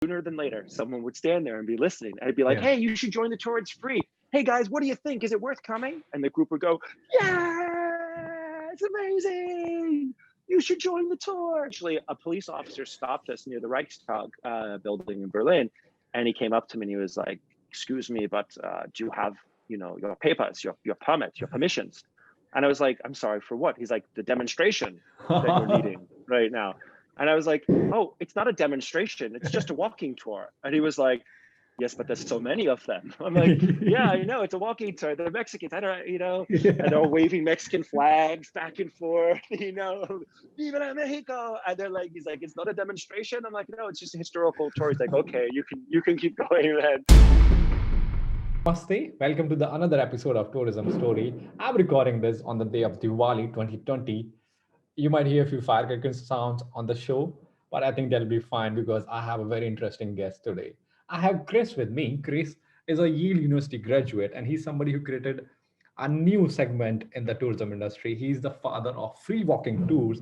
sooner than later, someone would stand there and be listening. I'd be like, Yeah. hey, you should join the tour. It's free. Hey guys, what do you think? Is it worth coming? And the group would go, yeah, it's amazing. You should join the tour. Actually, a police officer stopped us near the Reichstag building in Berlin. And he came up to me and he was like, excuse me, but do you have, your papers, your permits, your permissions? And I was like, I'm sorry, for what? He's like, the demonstration that you're leading right now. And I was like, oh, it's not a demonstration. It's just a walking tour. And he was like, yes, but there's so many of them. I'm like, yeah, I know. It's a walking tour. They're Mexicans. I don't, and they're waving Mexican flags back and forth, Viva Mexico. And they're like, he's like, it's not a demonstration. I'm like, no, it's just a historical tour. He's like, okay, you can keep going then. Namaste. Welcome to another episode of Tourism Story. I'm recording this on the day of Diwali 2020. You might hear a few firecracker sounds on the show, but I think that'll be fine because I have a very interesting guest today. I have Chris with me. Chris is a Yale University graduate, and he's somebody who created a new segment in the tourism industry. He's the father of free walking tours,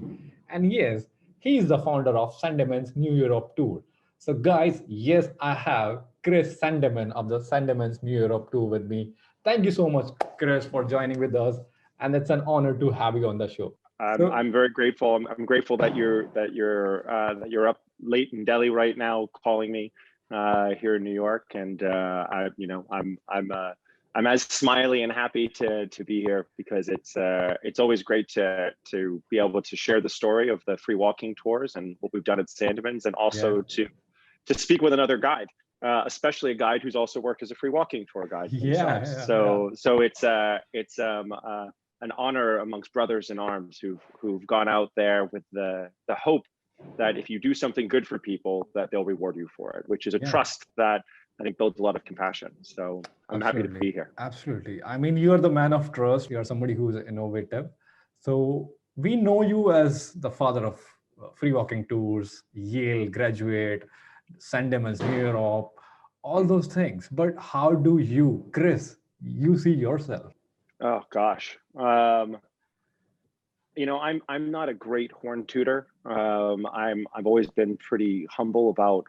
and yes, he's the founder of SANDEMANs New Europe tour. So, guys, yes, I have Chris Sandeman of the SANDEMANs New Europe tour with me. Thank you so much, Chris, for joining with us, and it's an honor to have you on the show. I'm very grateful. I'm grateful that you're up late in Delhi right now, calling me here in New York, and I'm as smiley and happy to be here because it's always great to be able to share the story of the free walking tours and what we've done at Sandemans, and also to speak with another guide, especially a guide who's also worked as a free walking tour guide themselves. So it's an honor amongst brothers in arms who've gone out there with the hope that if you do something good for people, that they'll reward you for it, which is a trust that I think builds a lot of compassion. So I'm happy to be here. Absolutely. I mean, you're the man of trust. You're somebody who's innovative. So we know you as the father of free walking tours, Yale graduate, Sandemans New Europe, all those things. But how do you, Chris, you see yourself? Oh gosh. I'm not a great horn tutor. I've always been pretty humble about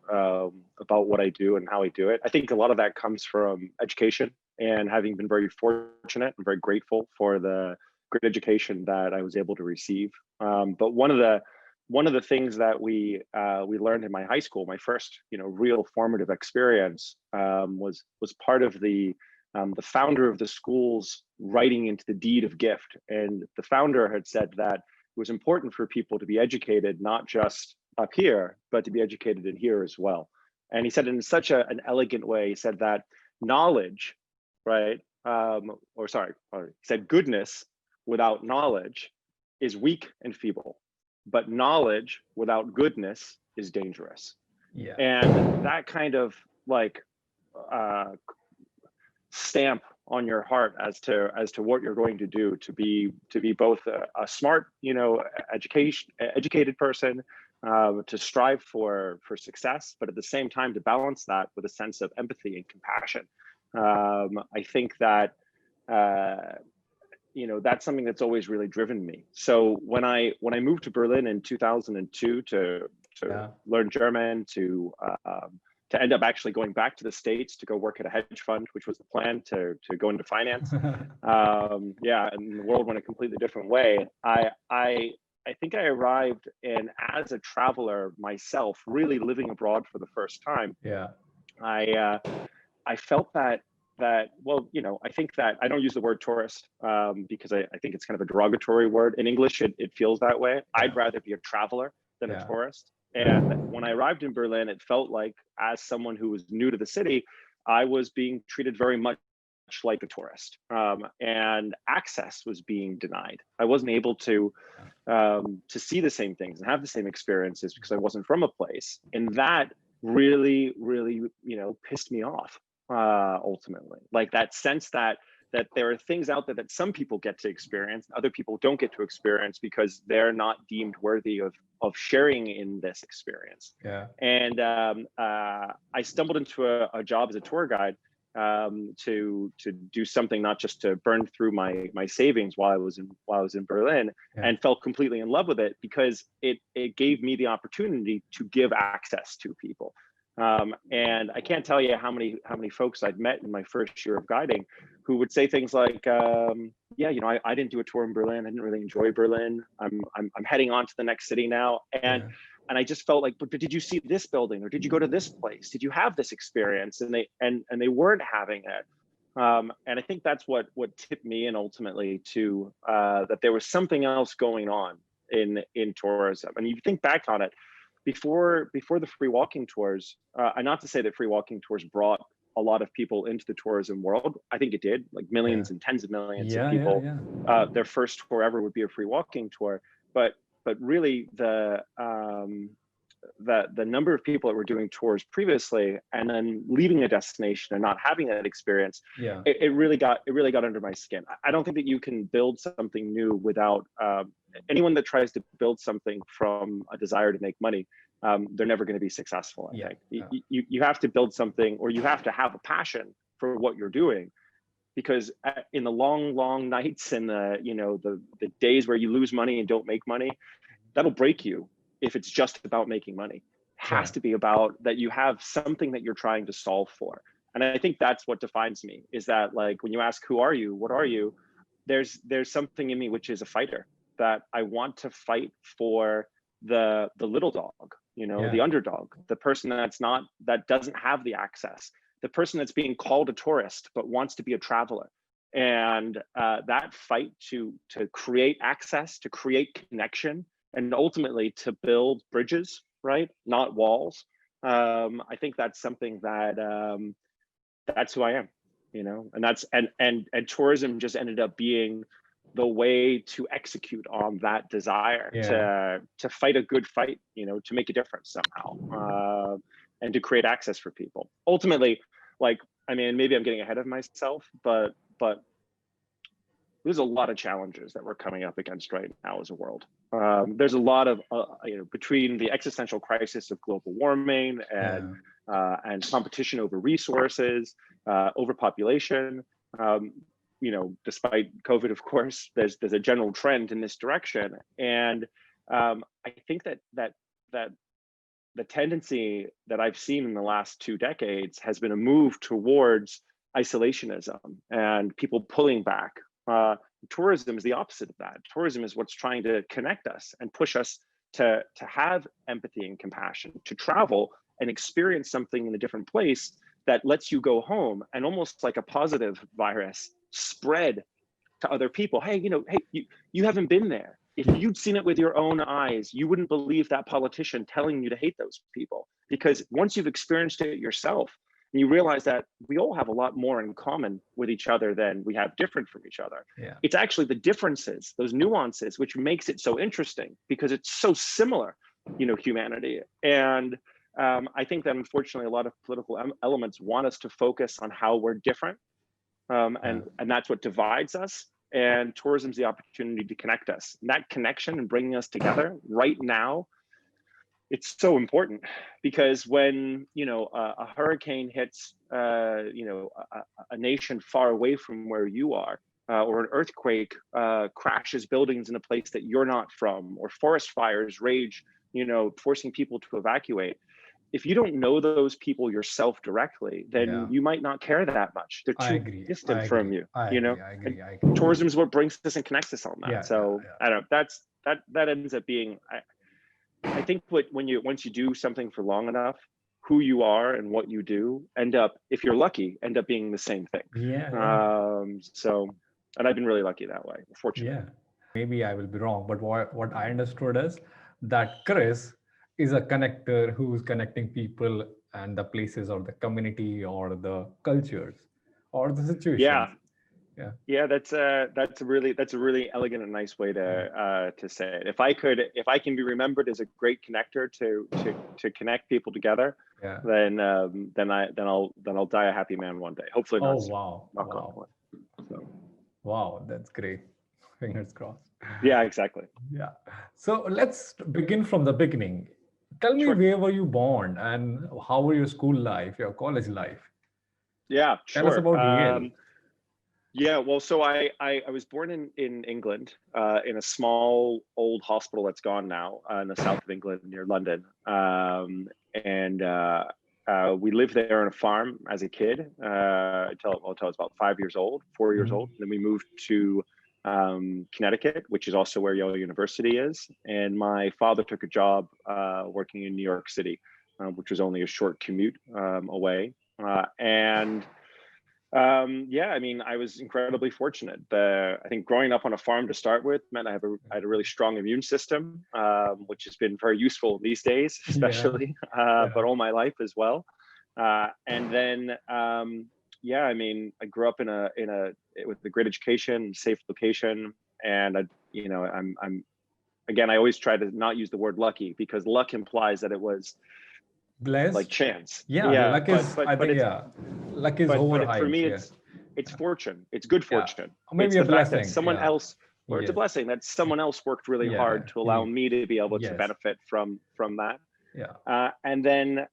what I do and how I do it. I think a lot of that comes from education and having been very fortunate and very grateful for the great education that I was able to receive. But one of the things that we learned in my high school, my first real formative experience, was part of the founder of the school's writing into the deed of gift. And the founder had said that it was important for people to be educated, not just up here, but to be educated in here as well. And he said it in such an elegant way. He said that knowledge, right? He said goodness without knowledge is weak and feeble, but knowledge without goodness is dangerous. Yeah. And that kind of stamp on your heart as to what you're going to do to be both a smart educated person, to strive for success, but at the same time to balance that with a sense of empathy and compassion. I think that that's something that's always really driven me. So when I moved to Berlin in 2002 to learn German, to end up actually going back to the States to go work at a hedge fund, which was the plan to go into finance. And the world went a completely different way. I think I arrived, and as a traveler myself, really living abroad for the first time. I felt that I think that I don't use the word tourist because I think it's kind of a derogatory word. In English, it feels that way. I'd rather be a traveler than a tourist. And when I arrived in Berlin, it felt like, as someone who was new to the city, I was being treated very much like a tourist, and access was being denied. I wasn't able to see the same things and have the same experiences because I wasn't from a place, and that really, really, pissed me off. Ultimately, like that sense that there are things out there that some people get to experience, other people don't get to experience because they're not deemed worthy of sharing in this experience. And I stumbled into a job as a tour guide, to do something, not just to burn through my savings while I was in Berlin, and fell completely in love with it because it gave me the opportunity to give access to people. And I can't tell you how many folks I'd met in my first year of guiding who would say things like, yeah, you know, I didn't do a tour in Berlin. I didn't really enjoy Berlin. I'm heading on to the next city now. And I just felt like, but did you see this building, or did you go to this place? Did you have this experience? And they weren't having it. And I think that's what tipped me in ultimately to that there was something else going on in tourism. And you think back on it, before the free walking tours, and not to say that free walking tours brought a lot of people into the tourism world. I think it did, like millions and tens of millions of people. Their first tour ever would be a free walking tour, but really the number of people that were doing tours previously and then leaving a destination and not having that experience, it really got under my skin. I don't think that you can build something new without anyone that tries to build something from a desire to make money. They're never going to be successful. I think you have to build something, or you have to have a passion for what you're doing, because in the long nights and the days where you lose money and don't make money, that'll break you. If it's just about making money, it has to be about that you have something that you're trying to solve for. And I think that's what defines me, is that, like, when you ask, who are you? What are you? There's something in me which is a fighter, that I want to fight for the little dog, the underdog, the person that doesn't have the access, the person that's being called a tourist but wants to be a traveler. And that fight to create access, to create connection, and ultimately to build bridges, right? Not walls. I think that's something that that's who I am, and that's and tourism just ended up being the way to execute on that desire, to fight a good fight, to make a difference somehow, and to create access for people. Ultimately, like, I mean, maybe I'm getting ahead of myself, but there's a lot of challenges that we're coming up against right now as a world. There's a lot of, between the existential crisis of global warming and competition over resources, overpopulation. Despite COVID, of course, there's a general trend in this direction, and I think that the tendency that I've seen in the last 2 decades has been a move towards isolationism and people pulling back. Tourism is the opposite of that. Tourism is what's trying to connect us and push us to have empathy and compassion, to travel and experience something in a different place that lets you go home and, almost like a positive virus, spread to other people. Hey, you haven't been there. If you'd seen it with your own eyes, you wouldn't believe that politician telling you to hate those people, because once you've experienced it yourself, and you realize that we all have a lot more in common with each other than we have different from each other. It's actually the differences, those nuances, which makes it so interesting, because it's so similar, humanity. And I think that, unfortunately, a lot of political elements want us to focus on how we're different. And that's what divides us. And tourism is the opportunity to connect us. And that connection and bringing us together right now, it's so important, because when a hurricane hits a nation far away from where you are, or an earthquake crashes buildings in a place that you're not from, or forest fires rage, forcing people to evacuate. If you don't know those people yourself directly, then you might not care that much. They're too distant from you. I agree. Tourism is what brings us and connects us on that. I don't know. That ends up being. I think once you do something for long enough, who you are and what you do if you're lucky, end up being the same thing. And I've been really lucky that way, fortunately. Maybe I will be wrong, but what I understood is that Chris is a connector who's connecting people and the places, or the community, or the cultures, or the situations. That's a really elegant and nice way to say it. If I can be remembered as a great connector to connect people together, then I'll die a happy man one day. Hopefully not. Wow, that's great. Fingers crossed. Yeah, exactly. Yeah. So let's begin from the beginning. Tell me, where were you born, and how were your school life, your college life? Tell us about Yale. Well, so I was born in England, in a small old hospital that's gone now, in the south of England near London. And we lived there on a farm as a kid until I was about 4 years old. And then we moved to Connecticut, which is also where Yale University is. And my father took a job working in New York City, which was only a short commute away. Yeah, I mean, I was incredibly fortunate. I think growing up on a farm to start with meant I had a really strong immune system, which has been very useful these days, especially, but all my life as well. And then, yeah, I mean, I grew up with a great education, safe location, and again, I always try to not use the word lucky, because luck implies that it was blessed, like chance. Luck is, luck is overhyped. But for me, it's fortune. It's good fortune. Or maybe it's a the blessing. Fact that someone else, or it's a blessing that someone else worked really hard to allow me to be able to benefit from that. And then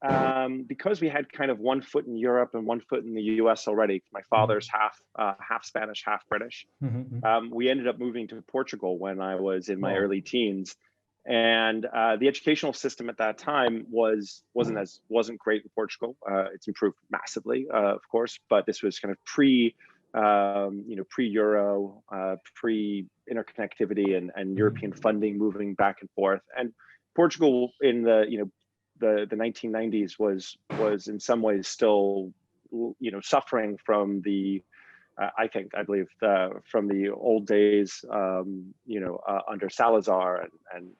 because we had kind of one foot in Europe and one foot in the US already, my father's half Spanish, half British. We ended up moving to Portugal when I was in my early teens. And the educational system at that time wasn't great in Portugal. It's improved massively, of course, but this was kind of pre-Euro, pre-interconnectivity and European funding moving back and forth. And Portugal in the 1990s was in some ways still suffering from the I believe from the old days under Salazar, and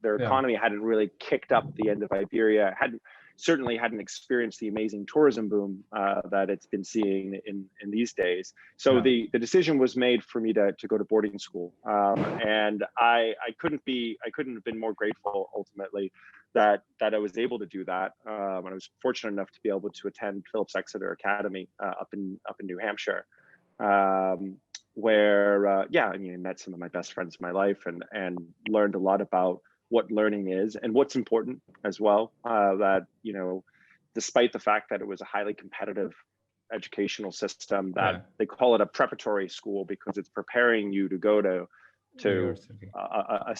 their economy hadn't really kicked up the end of Iberia, certainly hadn't experienced the amazing tourism boom that it's been seeing in these days. So the decision was made for me to go to boarding school, and I couldn't have been more grateful ultimately that I was able to do that. And I was fortunate enough to be able to attend Phillips Exeter Academy up in New Hampshire, where I met some of my best friends of my life and learned a lot about what learning is and what's important as well. That despite the fact that it was a highly competitive educational system, that they call it a preparatory school because it's preparing you to go to a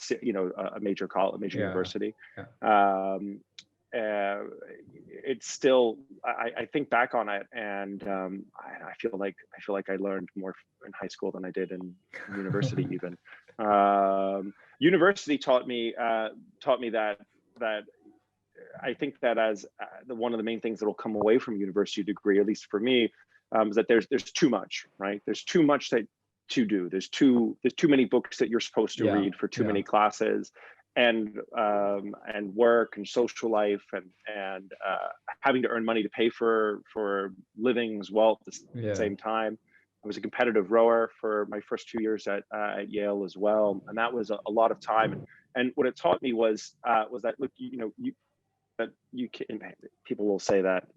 major college, a major university. It's still, I think back on it, and I feel like I learned more in high school than I did in university even. University taught me that I think that as one of the main things that will come away from a university degree, at least for me, is that there's too much, right? There's too much to do. There's too many books that you're supposed to read for too many classes, and work and social life and having to earn money to pay for living as well at the same time. I was a competitive rower for my first 2 years at Yale as well, and that was a lot of time. And what it taught me was that, look, people will say that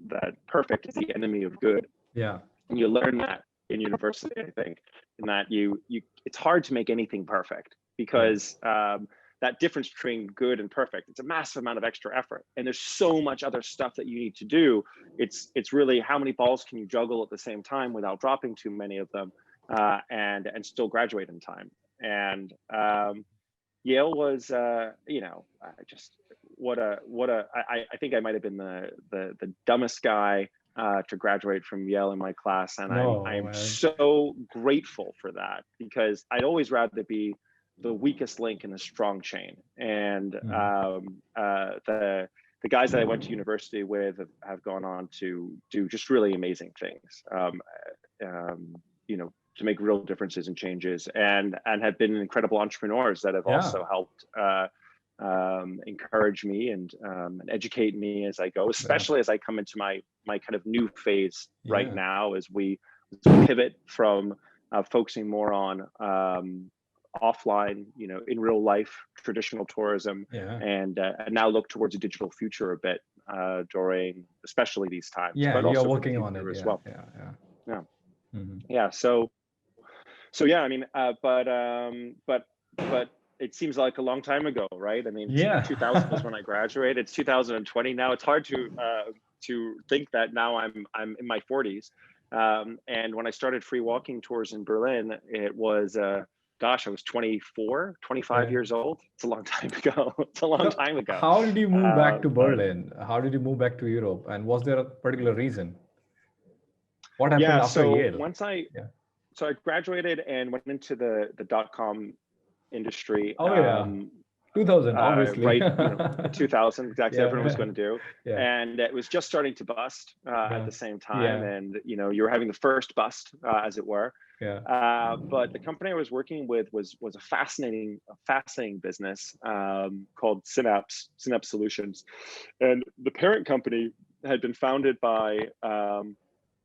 perfect is the enemy of good. And you learn that in university, I think, in that it's hard to make anything perfect, because that difference between good and perfect, it's a massive amount of extra effort, and there's so much other stuff that you need to do. It's really how many balls can you juggle at the same time without dropping too many of them, and still graduate in time. And Yale was I think I might have been the dumbest guy to graduate from Yale in my class, and I am so grateful for that, because I'd always rather be the weakest link in a strong chain. And the guys that I went to university with have gone on to do just really amazing things, to make real differences and changes, and have been incredible entrepreneurs that have also helped encourage me and educate me as I go, especially as I come into my kind of new phase right now, as we pivot from focusing more on offline, in real life, traditional tourism, and now look towards a digital future a bit during, especially these times. But also you're working on it as well. So I mean, but it seems like a long time ago, right? I mean, 2000 was when I graduated. It's 2020 now. It's hard to think that now I'm in my 40s. And when I started free walking tours in Berlin, it was gosh, I was 24, 25 years old. It's a long time ago. It's a long So time ago. how did you move back to But Berlin? How did you move back to Europe? And was there a particular reason? What happened yeah, after so Yale? Yeah. I graduated and went into the dot-com industry. Oh yeah, 2000, obviously. Right, 2000, exactly. Everyone was Yeah, going to do, yeah, and it was just starting to bust at yeah, the same time, yeah, and you were having the first bust, as it were. yeah. But the company I was working with was a fascinating business called Synapse Solutions, and the parent company had been founded by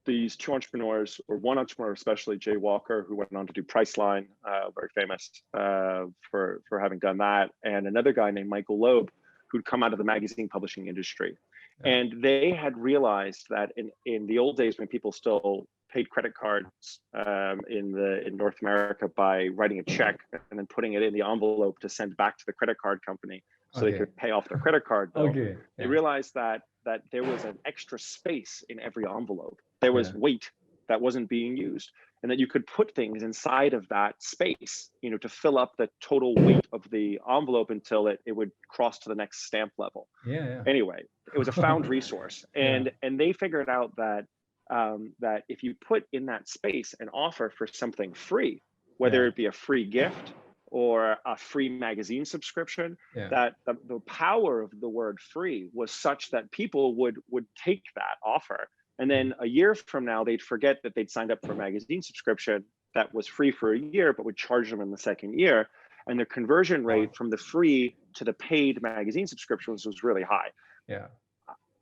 these two entrepreneurs, or one entrepreneur especially, Jay Walker, who went on to do Priceline, very famous for having done that, and another guy named Michael Loeb, who'd come out of the magazine publishing industry. Yeah. And they had realized that in the old days, when people still paid credit cards in North America by writing a check and then putting it in the envelope to send back to the credit card company so they could pay off their credit card bill. They realized that there was an extra space in every envelope. There was weight that wasn't being used, and that you could put things inside of that space, to fill up the total weight of the envelope until it would cross to the next stamp level. Anyway, it was a found resource, and they figured out that that if you put in that space an offer for something free, whether it be a free gift or a free magazine subscription, that the power of the word free was such that people would take that offer. And then a year from now, they'd forget that they'd signed up for a magazine subscription that was free for a year, but would charge them in the second year. And their conversion rate from the free to the paid magazine subscriptions was really high.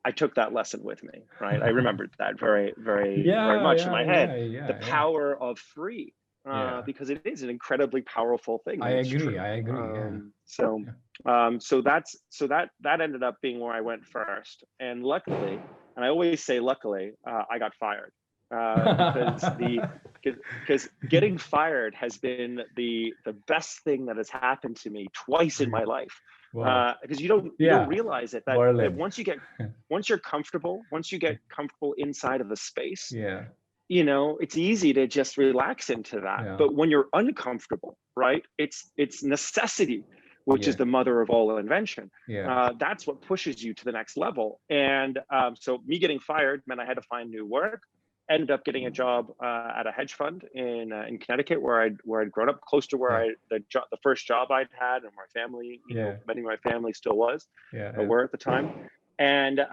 I took that lesson with me, right? I remembered that very, very, very much in my head. The power of free. Because it is an incredibly powerful thing. I agree. So that ended up being where I went first. And luckily, and I always say luckily, I got fired because getting fired has been the best thing that has happened to me twice in my life. Because you don't realize it that once you're comfortable, once you get comfortable inside of a space, it's easy to just relax into that. But when you're uncomfortable, right, it's necessity, which is the mother of all invention. That's what pushes you to the next level. And so me getting fired meant I had to find new work. Ended up getting a job at a hedge fund in Connecticut, where I'd grown up, close to where the first job I'd had, and where family, many of my family still was, or were at the time. And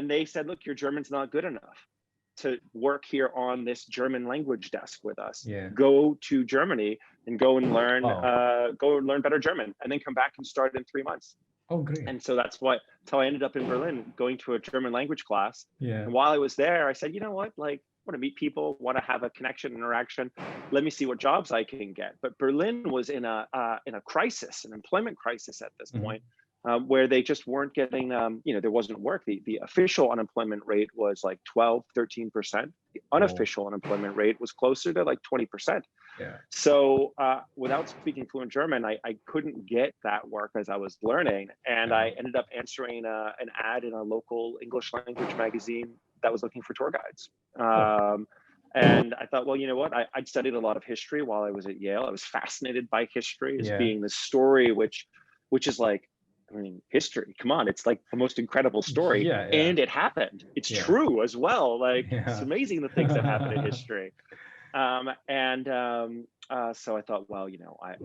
they said, look, your German's not good enough to work here on this German language desk with us. Go to Germany and go and learn better German, and then come back and start in 3 months. Oh, great. And so that's how I ended up in Berlin, going to a German language class. And while I was there, I said, you know what, like, I want to meet people, want to have a connection, interaction. Let me see what jobs I can get. But Berlin was in a crisis, an employment crisis at this point, where they just weren't getting, there wasn't work. The official unemployment rate was like 12, 13%. The unofficial unemployment rate was closer to like 20%. So without speaking fluent German, I couldn't get that work as I was learning. And I ended up answering an ad in a local English language magazine that was looking for tour guides. And I thought, well, you know what? I'd studied a lot of history while I was at Yale. I was fascinated by history as being the story, which is like, I mean, history, come on, it's like the most incredible story. And it happened. It's true as well. Like, it's amazing the things that happen in history. So I thought, well,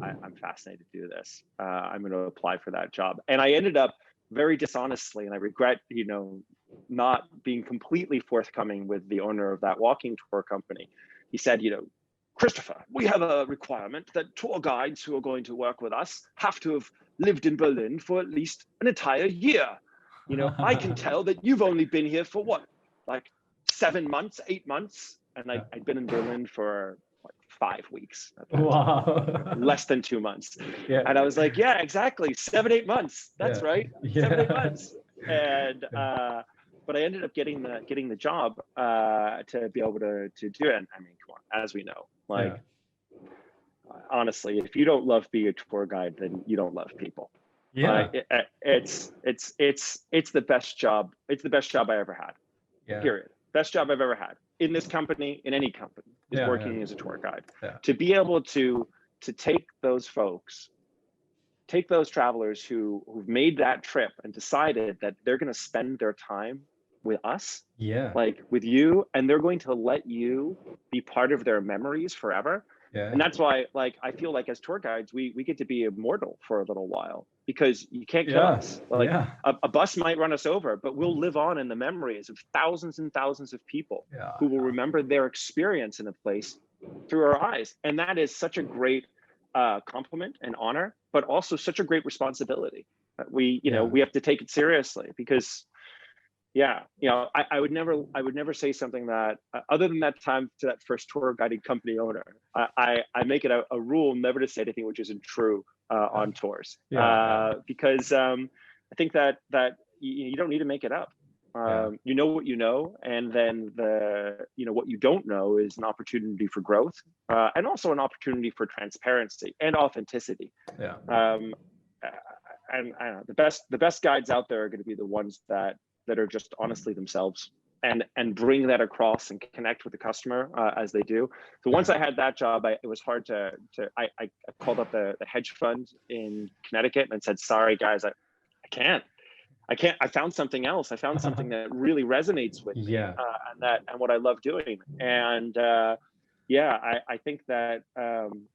I'm fascinated to do this. I'm going to apply for that job. And I ended up very dishonestly, and I regret, not being completely forthcoming with the owner of that walking tour company. He said, Christopher, we have a requirement that tour guides who are going to work with us have to have lived in Berlin for at least an entire year. I can tell that you've only been here for what, like 7 months, 8 months? And I'd been in Berlin for like 5 weeks. Wow. Less than 2 months. And I was like, yeah, exactly. 7, 8 months. That's right. 7, 8 months. And, but I ended up getting the job to be able to do it. And I mean, come on, as we know, like, honestly, if you don't love being a tour guide, then you don't love people. It's the best job. It's the best job I ever had. Period. Best job I've ever had in this company, in any company, is working as a tour guide. To be able to to take those folks, take those travelers who've made that trip and decided that they're going to spend their time with us, like with you, and they're going to let you be part of their memories forever. And that's why, like, I feel like as tour guides, we get to be immortal for a little while, because you can't kill us. Like a bus might run us over, but we'll live on in the memories of thousands and thousands of people who will remember their experience in a place through our eyes. And that is such a great compliment and honor, but also such a great responsibility. We, you know, we have to take it seriously, because I would never say something that, other than that time to that first tour guiding company owner, I make it a rule never to say anything which isn't true on tours, because I think that you don't need to make it up. You know what you know, and then what you don't know is an opportunity for growth, and also an opportunity for transparency and authenticity. And I don't know, the best guides out there are going to be the ones that are just honestly themselves, and bring that across and connect with the customer as they do. So once I had that job, it was hard I called up the hedge fund in Connecticut and said, sorry guys, I can't. I found something else. I found something that really resonates with me, and what I love doing. And I think that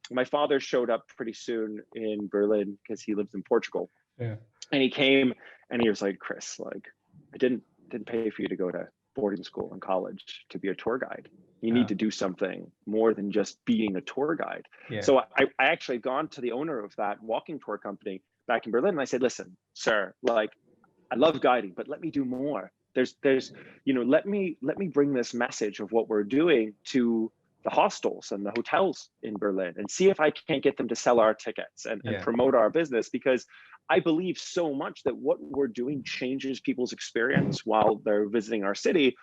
my father showed up pretty soon in Berlin, because he lives in Portugal. And he came and he was like, Chris, like, I didn't pay for you to go to boarding school and college to be a tour guide. You need to do something more than just being a tour guide. So I actually gone to the owner of that walking tour company back in Berlin, and I said, listen, sir, like, I love guiding, but let me do more. There's let me bring this message of what we're doing to the hostels and the hotels in Berlin, and see if I can't get them to sell our tickets and promote our business, because I believe so much that what we're doing changes people's experience while they're visiting our city.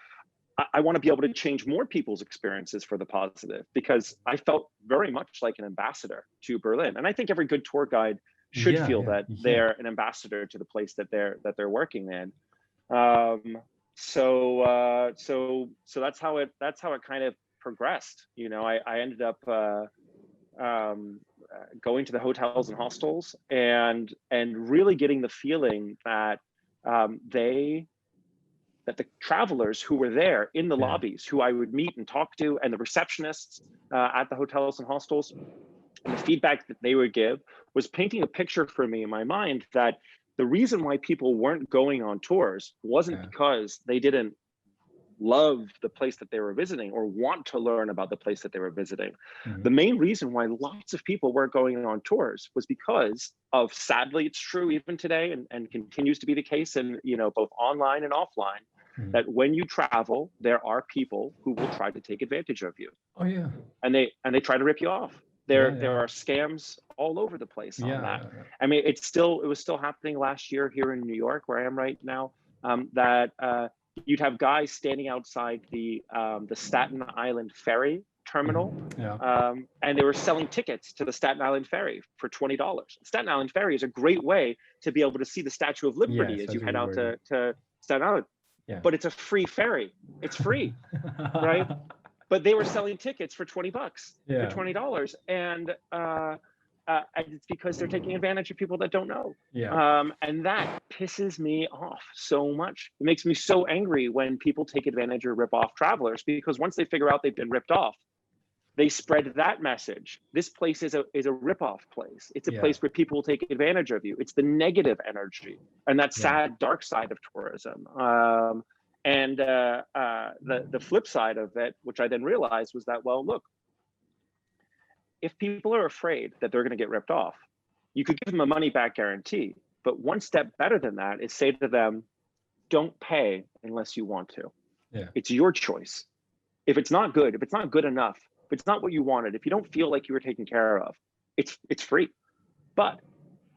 I want to be able to change more people's experiences for the positive, because I felt very much like an ambassador to Berlin. And I think every good tour guide should feel that they're an ambassador to the place that they're working in. So that's how it kind of progressed. I ended up going to the hotels and hostels and really getting the feeling that the travelers who were there in the lobbies, who I would meet and talk to, and the receptionists at the hotels and hostels, and the feedback that they would give was painting a picture for me in my mind that the reason why people weren't going on tours wasn't because they didn't love the place that they were visiting or want to learn about the place that they were visiting. The main reason why lots of people weren't going on tours was because of, sadly, it's true even today, and continues to be the case in both online and offline, that when you travel, there are people who will try to take advantage of you. And they try to rip you off. There are scams all over the place on that. I mean, it was still happening last year here in New York, where I am right now, that you'd have guys standing outside the Staten Island ferry terminal, and they were selling tickets to the Staten Island ferry for $20. Staten Island ferry is a great way to be able to see the Statue of Liberty as you head out to Staten Island. But it's a free ferry. It's free, right? But they were selling tickets for $20, for $20, and it's because they're taking advantage of people that don't know. And that pisses me off so much. It makes me so angry when people take advantage or rip off travelers, because once they figure out they've been ripped off, they spread that message. This place is a rip-off place. It's a place where people will take advantage of you. It's the negative energy and that sad, dark side of tourism. And the flip side of it, which I then realized, was that, well, look, if people are afraid that they're going to get ripped off, you could give them a money-back guarantee. But one step better than that is say to them, don't pay unless you want to. It's your choice. If it's not good, if it's not good enough, if it's not what you wanted, if you don't feel like you were taken care of, it's free. But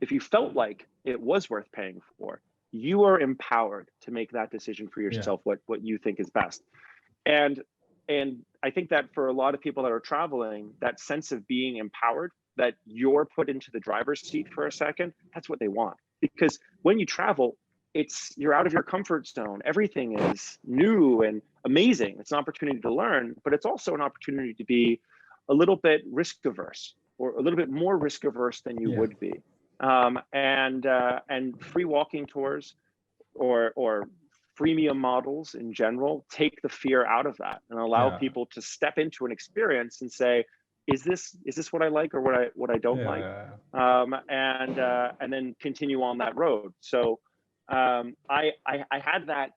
if you felt like it was worth paying for, you are empowered to make that decision for yourself, what you think is best. And I think that for a lot of people that are traveling, that sense of being empowered, that you're put into the driver's seat for a second, that's what they want. Because when you travel, you're out of your comfort zone. Everything is new and amazing. It's an opportunity to learn, but it's also an opportunity to be a little bit risk averse, or a little bit more risk averse than you would be. And free walking tours or freemium models in general take the fear out of that and allow people to step into an experience and say, is this what I like or what I don't like? And then continue on that road. So I had that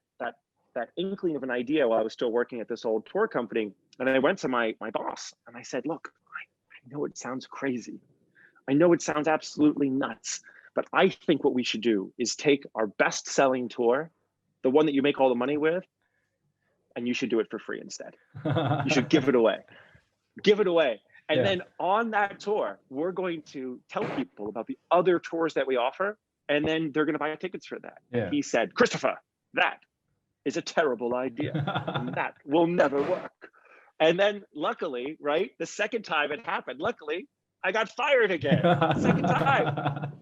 inkling of an idea while I was still working at this old tour company, and I went to my boss and I said, look, I know it sounds crazy, I know it sounds absolutely nuts, but I think what we should do is take our best selling tour, the one that you make all the money with, and you should do it for free instead. You should give it away. Give it away. And then on that tour, we're going to tell people about the other tours that we offer, and then they're going to buy tickets for that. And he said, Christopher, that is a terrible idea. That will never work. And then luckily, right, the second time it happened, luckily, I got fired again, second time.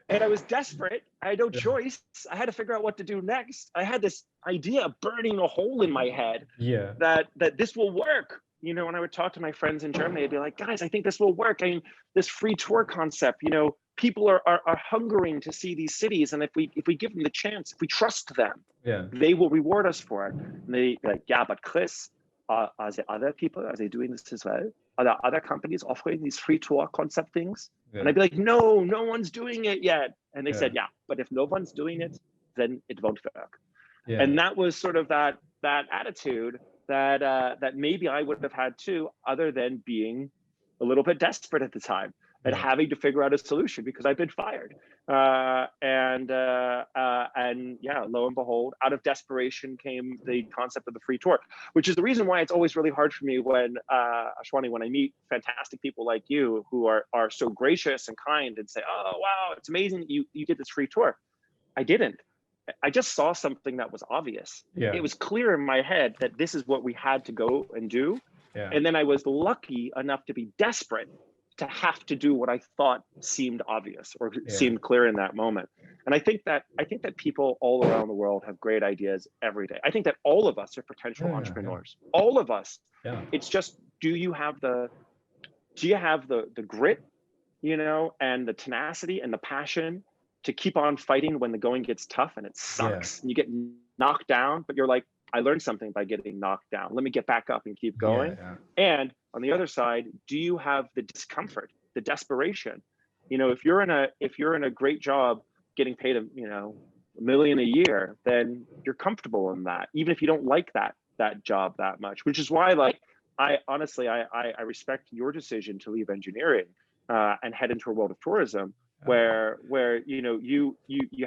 And I was desperate. I had no choice. I had to figure out what to do next. I had this idea burning a hole in my head that this will work. You know, when I would talk to my friends in Germany, I'd be like, guys, I think this will work. I mean, this free tour concept, you know, people are hungering to see these cities. And if we give them the chance, if we trust them, they will reward us for it. And they like, yeah, but Chris, are there other people, are they doing this as well? Are there other companies offering these free tour concept things? And I'd be like, no one's doing it yet. And they said, yeah, but if no one's doing it, then it won't work. And that was sort of that attitude that maybe I would have had too, other than being a little bit desperate at the time and having to figure out a solution because I've been fired. And yeah, lo and behold, out of desperation came the concept of the free tour, which is the reason why it's always really hard for me when, Ashwani, when I meet fantastic people like you who are so gracious and kind and say, oh, wow, it's amazing that you did this free tour. I didn't. I just saw something that was obvious. It was clear in my head that this is what we had to go and do. And then I was lucky enough to be desperate to have to do what I thought seemed obvious or seemed clear in that moment. And I think that people all around the world have great ideas every day. I think that all of us are potential entrepreneurs. All of us. It's just, do you have the grit, you know, and the tenacity and the passion to keep on fighting when the going gets tough and it sucks and you get knocked down, but you're like, I learned something by getting knocked down. Let me get back up and keep going. And on the other side, do you have the discomfort, the desperation? You know, if you're in a great job getting paid $1 million a year, then you're comfortable in that, even if you don't like that job that much, which is why, like, I honestly respect your decision to leave engineering and head into a world of tourism, where you know you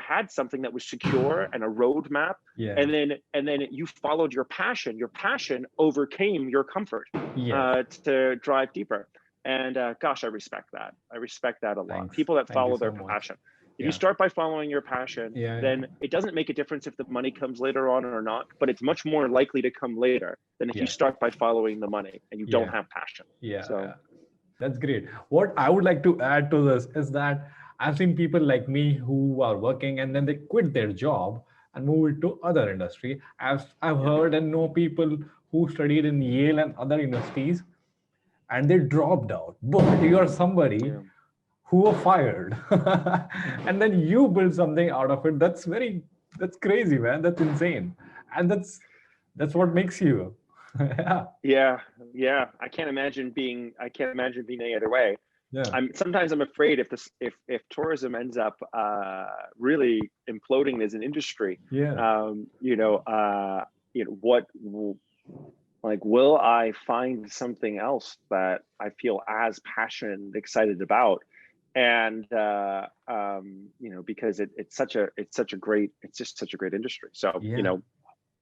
had something that was secure and a roadmap, and then you followed your passion. Your passion overcame your comfort to drive deeper. And gosh, I respect that. I respect that a lot. People that follow their passion. If you start by following your passion, then it doesn't make a difference if the money comes later on or not, but it's much more likely to come later than if you start by following the money and you don't have passion. That's great. What I would like to add to this is that I've seen people like me who are working and then they quit their job and move it to other industry. I've heard and know people who studied in Yale and other universities and they dropped out. But you are somebody who were fired and then you build something out of it. That's crazy, man. That's insane. And that's what makes you. Yeah. I can't imagine being any other way. Sometimes I'm afraid if tourism ends up really imploding as an industry, will I find something else that I feel as passionate and excited about? And because it's just such a great industry. So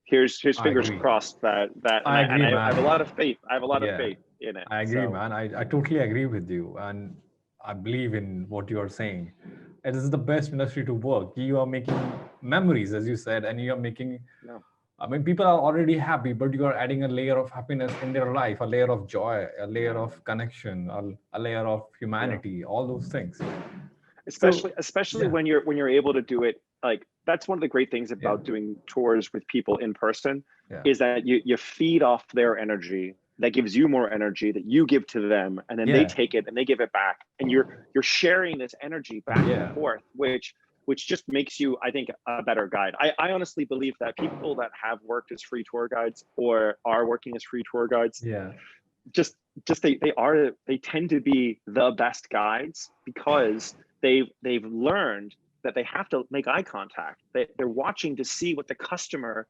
here's fingers crossed that I have a lot of faith. I have a lot of faith in it. I agree, man. I totally agree with you, and I believe in what you are saying. It is the best industry to work. You are making memories, as you said, and you are making. I mean, people are already happy, but you are adding a layer of happiness in their life, a layer of joy, a layer of connection, a layer of humanity, all those things. Especially when you're able to do it. Like, that's one of the great things about doing tours with people in person is that you feed off their energy that gives you more energy that you give to them, and then they take it and they give it back, and you're sharing this energy back and forth, which just makes you, I think, a better guide. I honestly believe that people that have worked as free tour guides or are working as free tour guides, just they tend to be the best guides, because they've learned that they have to make eye contact. They're watching to see what the customer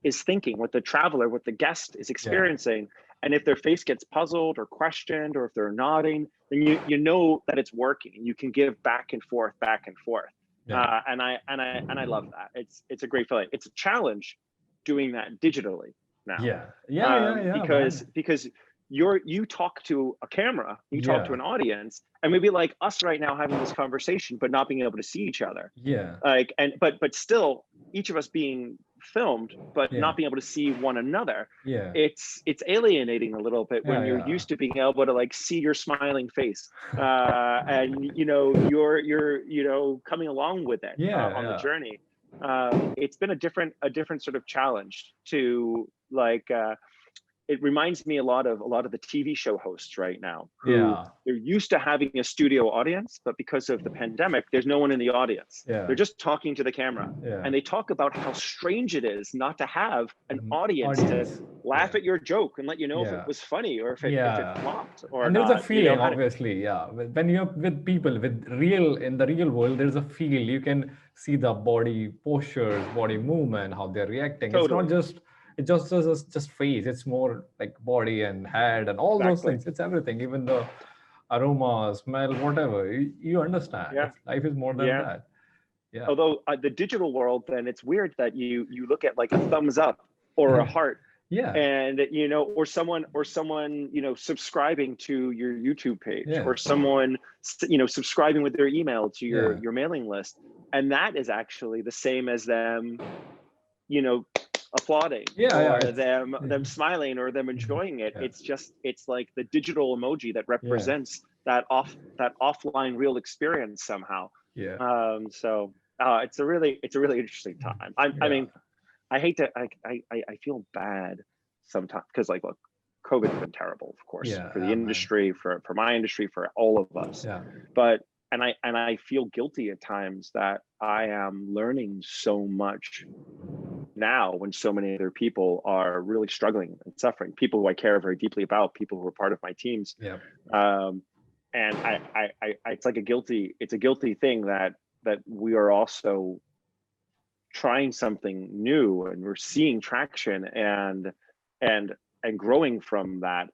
is thinking, what the traveler, what the guest is experiencing. And if their face gets puzzled or questioned, or if they're nodding, then you know that it's working, and you can give back and forth. And I love that. It's a great feeling. It's a challenge doing that digitally now. Because you talk to a camera, you talk to an audience, and maybe like us right now having this conversation, but not being able to see each other. But still, each of us being filmed, but not being able to see one another. It's alienating a little bit when you're used to being able to like see your smiling face, and you're coming along with it on the journey. It's been a different sort of challenge to like. It reminds me a lot of the TV show hosts right now. They're used to having a studio audience, but because of the pandemic, there's no one in the audience. They're just talking to the camera, and they talk about how strange it is not to have an audience to laugh at your joke and let you know if it was funny or if it flopped or and not. There's a feeling, obviously, when you're with people, in the real world, there's a feel. You can see the body postures, body movement, how they're reacting. Totally. It's just face. It's more like body and head and all those things. It's everything, even the aroma, smell, whatever. You understand. Life is more than that. Although the digital world, then it's weird that you look at like a thumbs up or a heart. And or someone subscribing to your YouTube page, or someone subscribing with their email to your mailing list, and that is actually the same as them applauding or them smiling or them enjoying it. It's like the digital emoji that represents that offline real experience somehow. So it's a really interesting time. I mean, I hate to I feel bad sometimes, because like, look, COVID's been terrible, of course, for the industry, for my industry, for all of us. But I feel guilty at times that I am learning so much now when so many other people are really struggling and suffering, people who I care very deeply about, people who are part of my teams. And it's like a guilty thing that we are also trying something new, and we're seeing traction and growing from that.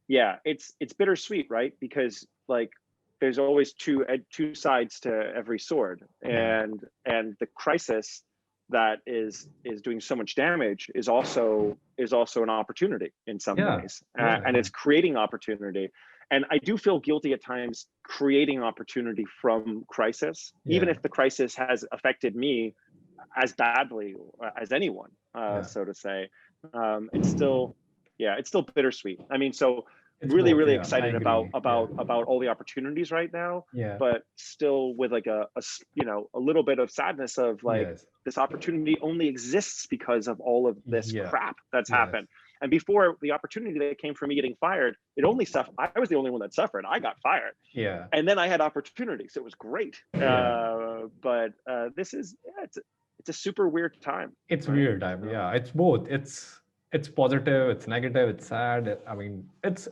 It's bittersweet, right? Because like there's always two sides to every sword, and the crisis that is doing so much damage is also an opportunity in some ways, and it's creating opportunity. And I do feel guilty at times creating opportunity from crisis, even if the crisis has affected me as badly as anyone, so to say. It's still bittersweet. I mean, so it's really excited about all the opportunities right now, but still with like a little bit of sadness of like, this opportunity only exists because of all of this crap that's happened. And before the opportunity that came from me getting fired, it only suffered. I was the only one that suffered. I got fired. And then I had opportunities. It was great. But this is it's a super weird time. It's weird time. It's both. It's positive. It's negative. It's sad. I mean, it's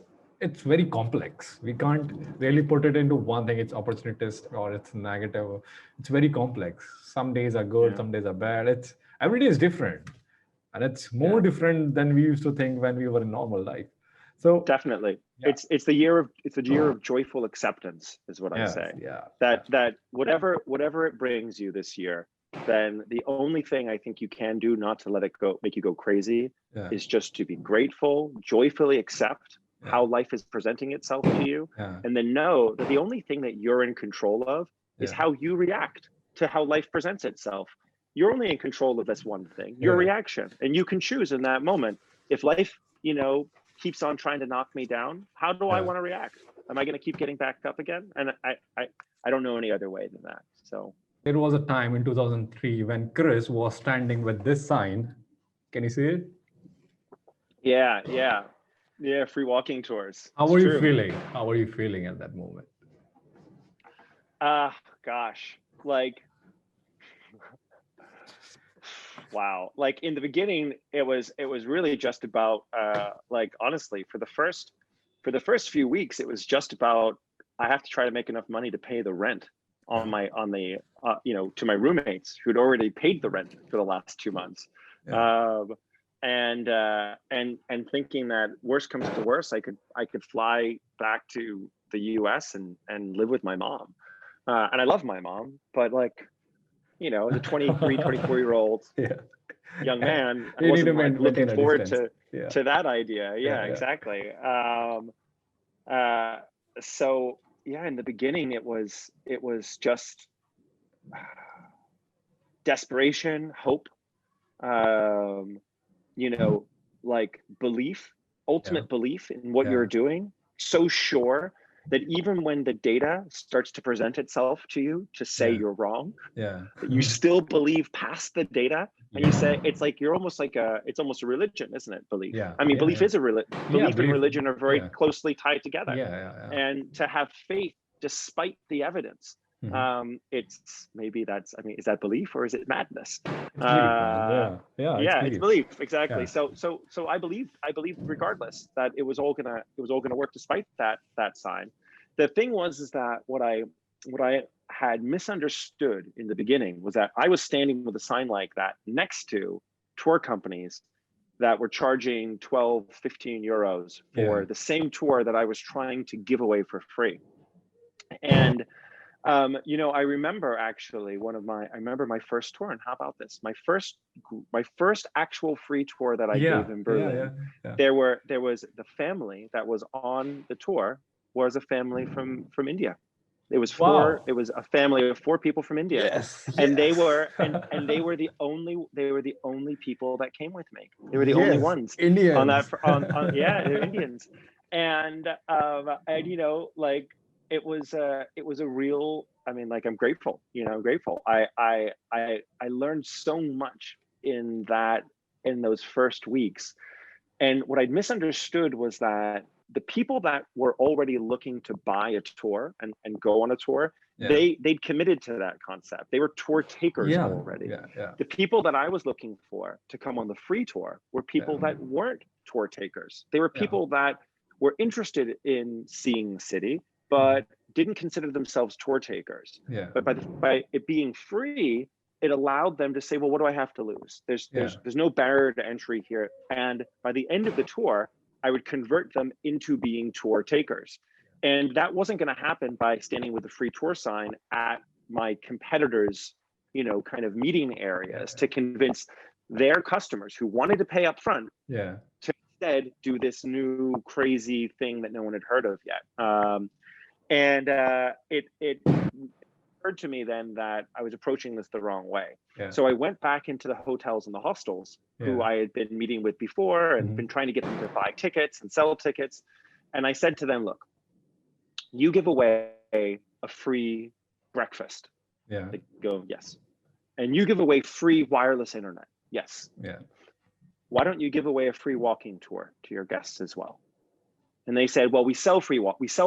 very complex. We can't really put it into one thing. It's opportunist or it's negative. It's very complex. Some days are good. Some days are bad. Every day is different. And it's more different than we used to think when we were in normal life. So definitely, it's the year of joyful acceptance, is what I say. That whatever it brings you this year, then the only thing I think you can do not to let it go, make you go crazy, is just to be grateful, joyfully accept how life is presenting itself to you, and then know that the only thing that you're in control of is how you react to how life presents itself. You're only in control of this one thing, your reaction. And you can choose in that moment, if life, keeps on trying to knock me down, how do I want to react? Am I going to keep getting back up again? And I don't know any other way than that. So there was a time in 2003 when Chris was standing with this sign. Can you see it? Yeah. Yeah, free walking tours. How It's were you true. feeling? How were you feeling at that moment? Gosh, like, wow. Like in the beginning, it was really just about, like, honestly, for the first few weeks, it was just about, I have to try to make enough money to pay the rent on the to my roommates who'd already paid the rent for the last 2 months. Yeah. And thinking that worst comes to worst, I could fly back to the US and live with my mom. And I love my mom, but like, as a 23, 24-year-old Yeah. young man, I You need to wasn't like looking maintain a forward distance. Yeah. to that idea. Yeah, Yeah. exactly. Uh, so yeah, in the beginning, it was just desperation, hope, um, like belief, Yeah. ultimate belief in what Yeah. you're doing. So sure that even when the data starts to present itself to you to say Yeah. you're wrong, Yeah. that you still believe past the data, and you Yeah. say, it's like you're almost like it's almost a religion, isn't it? Belief. Yeah. I mean, Yeah. belief Yeah. is a Yeah. belief and Belief. religion are very Yeah. closely tied together. Yeah. Yeah. Yeah. And to have faith despite the evidence, it's maybe that's, I mean, is that belief or is it madness? It's belief, man. Yeah. Yeah. It's Yeah, it's belief. belief, exactly. Yeah. So I believe regardless that it was all gonna work despite that sign. The thing was is that what I had misunderstood in the beginning was that I was standing with a sign like that next to tour companies that were charging 12, 15 euros for the same tour that I was trying to give away for free. And I remember actually I remember my first tour, and how about this? My first actual free tour that I gave in Berlin. Yeah. There was the family that was on the tour was a family from India. It was Wow. it was a family of 4 people from India. Yes. And they yes. were and they were the only people that came with me. They were the only ones Indians. on that yeah, they're Indians. And like it was a real, I mean, like, I'm grateful, I'm grateful. I learned so much in those first weeks. And what I'd misunderstood was that the people that were already looking to buy a tour and go on a tour, they'd committed to that concept. They were tour takers already. The people that I was looking for to come on the free tour were people that weren't tour takers. They were people that were interested in seeing the city, but didn't consider themselves tour takers. But by it being free, it allowed them to say, well, what do I have to lose? There's no barrier to entry here. And by the end of the tour, I would convert them into being tour takers. And that wasn't going to happen by standing with a free tour sign at my competitors, kind of meeting areas to convince their customers who wanted to pay up front to instead do this new crazy thing that no one had heard of yet. It occurred to me then that I was approaching this the wrong way. So I went back into the hotels and the hostels who I had been meeting with before and been trying to get them to buy tickets and sell tickets. And I said to them, look, you give away a free breakfast. They go, yes. And you give away free wireless internet. Yes. Why don't you give away a free walking tour to your guests as well? And they said, well, we sell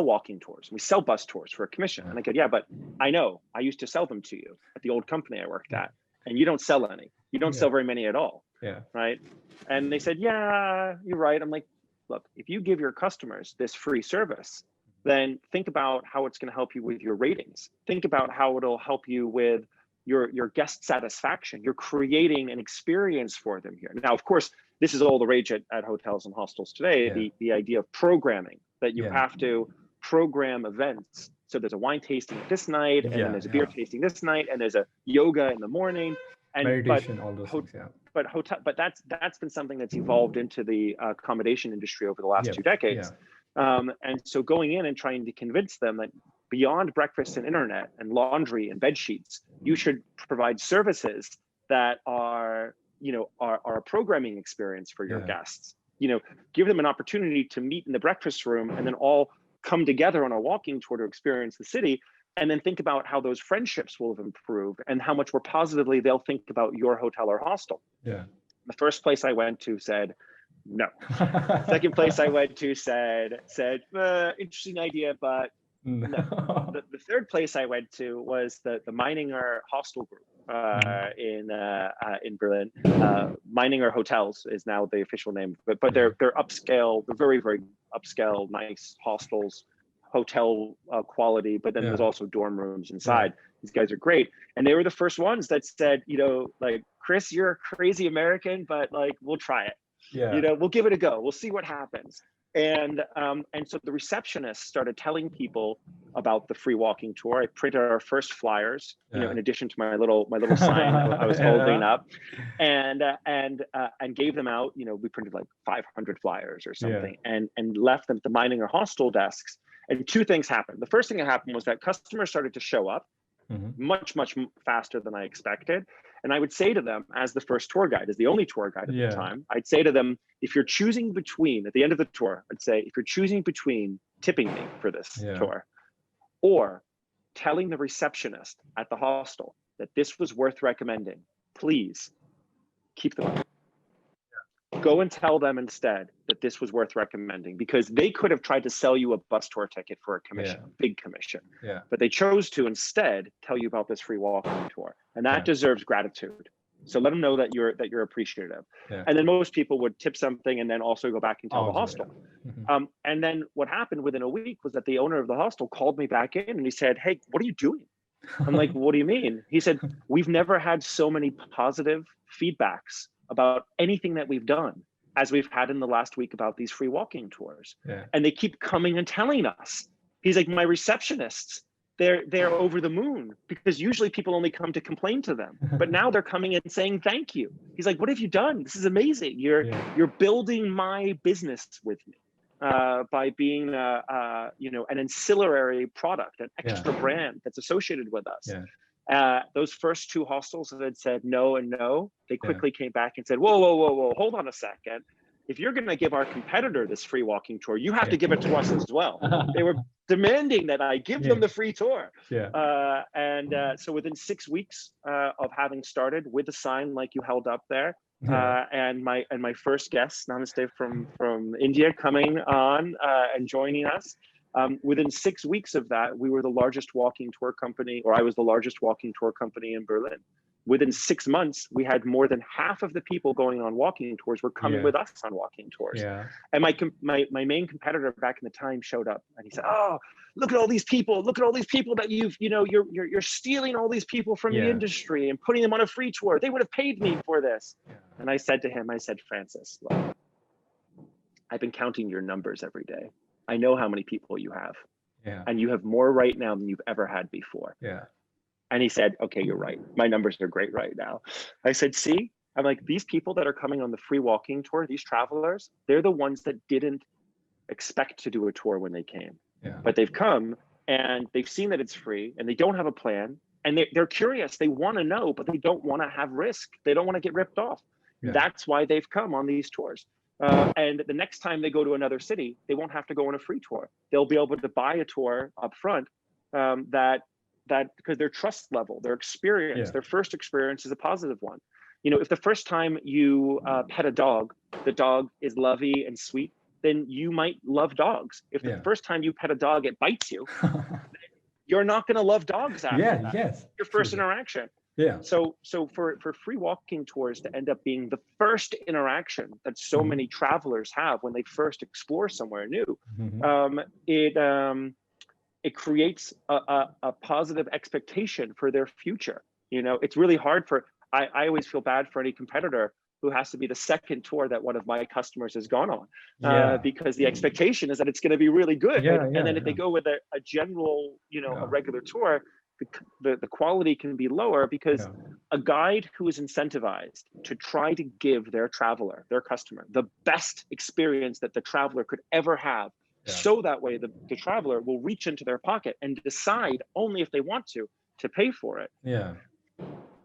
walking tours. We sell bus tours for a commission. And I go, yeah, but I know, I used to sell them to you at the old company I worked at, and you don't sell any. You don't sell very many at all. Right. And they said, yeah, you're right. I'm like, look, if you give your customers this free service, then think about how it's going to help you with your ratings. Think about how it'll help you with your guest satisfaction. You're creating an experience for them here. Now, of course, this is all the rage at hotels and hostels today, the idea of programming, that you have to program events. So there's a wine tasting this night, and then there's a beer tasting this night, and there's a yoga in the morning. And meditation, all those things, but that's been something that's evolved into the accommodation industry over the last 2 decades. And so going in and trying to convince them that beyond breakfast and internet and laundry and bed sheets, you should provide services that are a programming experience for your guests. Give them an opportunity to meet in the breakfast room and then all come together on a walking tour to experience the city, and then think about how those friendships will have improved and how much more positively they'll think about your hotel or hostel. The first place I went to said, no. Second place I went to said, interesting idea, but no. The third place I went to was the Meininger Hostel Group in Berlin. Meininger Hotels is now the official name, but they're upscale, they're very, very upscale, nice hostels, hotel quality, but then there's also dorm rooms inside. These guys are great. And they were the first ones that said, you know, like, Chris, you're a crazy American, but like, we'll try it. You know, we'll give it a go. We'll see what happens. And so the receptionist started telling people about the free walking tour. I printed our first flyers, you know, in addition to my little sign I was holding up, and gave them out. You know, we printed like 500 flyers or something, and left them at the Meininger hostel desks. And two things happened. The first thing that happened was that customers started to show up much faster than I expected. And I would say to them, as the first tour guide, as the only tour guide at the time, I'd say to them, if you're choosing between, at the end of the tour, I'd say, if you're choosing between tipping me for this tour or telling the receptionist at the hostel that this was worth recommending, please keep them up. Go and tell them instead that this was worth recommending, because they could have tried to sell you a bus tour ticket for a commission, a big commission, but they chose to instead tell you about this free walking tour, and that deserves gratitude. So let them know that you're appreciative. And then most people would tip something and then also go back and tell the hostel. And then what happened within a week was that the owner of the hostel called me back in and he said, "Hey, what are you doing?" I'm like, "What do you mean?" He said, "We've never had so many positive feedbacks about anything that we've done as we've had in the last week about these free walking tours. And they keep coming and telling us." He's like, "My receptionists, they're over the moon, because usually people only come to complain to them, but now they're coming and saying thank you." He's like, "What have you done? This is amazing. You're building my business with me by being you know, an ancillary product, an extra brand that's associated with us." Those first two hostels that had said no and no, they quickly came back and said, whoa, hold on a second. If you're going to give our competitor this free walking tour, you have to give it to us as well. They were demanding that I give them the free tour. So within 6 weeks of having started with the sign like you held up there, and my first guest, Namaste from India, coming on and joining us. Within 6 weeks of that, we were the largest walking tour company, or I was the largest walking tour company in Berlin. Within 6 months, we had more than half of the people going on walking tours were coming with us on walking tours. And my main competitor back in the time showed up and he said, "Oh, look at all these people. Look at all these people that you're stealing all these people from the industry and putting them on a free tour. They would have paid me for this." And I said to him, "Francis, look, I've been counting your numbers every day. I know how many people you have, and you have more right now than you've ever had before." And he said, "Okay, you're right. My numbers are great right now." I said, "See," I'm like, "these people that are coming on the free walking tour, these travelers, they're the ones that didn't expect to do a tour when they came, but they've come and they've seen that it's free and they don't have a plan, and they're curious. They want to know, but they don't want to have risk. They don't want to get ripped off. That's why they've come on these tours. And the next time they go to another city, they won't have to go on a free tour. They'll be able to buy a tour up front that because their trust level, their experience, their first experience is a positive one. You know, if the first time you pet a dog, the dog is lovey and sweet, then you might love dogs. If the first time you pet a dog, it bites you, you're not going to love dogs after that. Your first interaction. So for free walking tours to end up being the first interaction that so many travelers have when they first explore somewhere new, it creates a positive expectation for their future. You know, it's really hard I always feel bad for any competitor who has to be the second tour that one of my customers has gone on, because the expectation is that it's going to be really good. And then if they go with a general, you know, a regular tour, the quality can be lower, because a guide who is incentivized to try to give their traveler, their customer, the best experience that the traveler could ever have, so that way the traveler will reach into their pocket and decide only if they want to pay for it.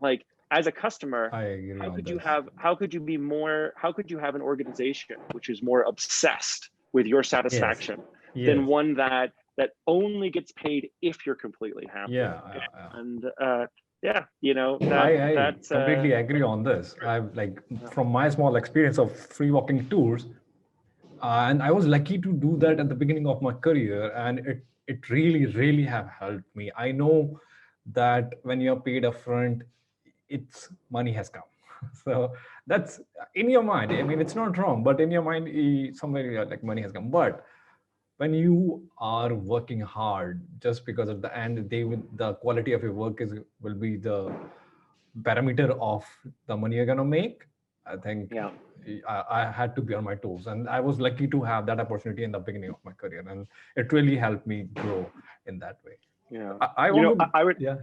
Like, as a customer, how could you have an organization which is more obsessed with your satisfaction than one that only gets paid if you're completely happy? And yeah, you know, I that's completely agree on this. I've like from my small experience of free walking tours, and I was lucky to do that at the beginning of my career, and it really have helped me. I know that when you're paid upfront, it's money has come. So that's in your mind. I mean, it's not wrong, but in your mind, somewhere you're like money has come. But when you are working hard, just because at the end, the quality of your work will be the parameter of the money you're gonna make. I think yeah. I had to be on my toes, and I was lucky to have that opportunity in the beginning of my career, and it really helped me grow in that way. Yeah. I You want know, to, I would yeah.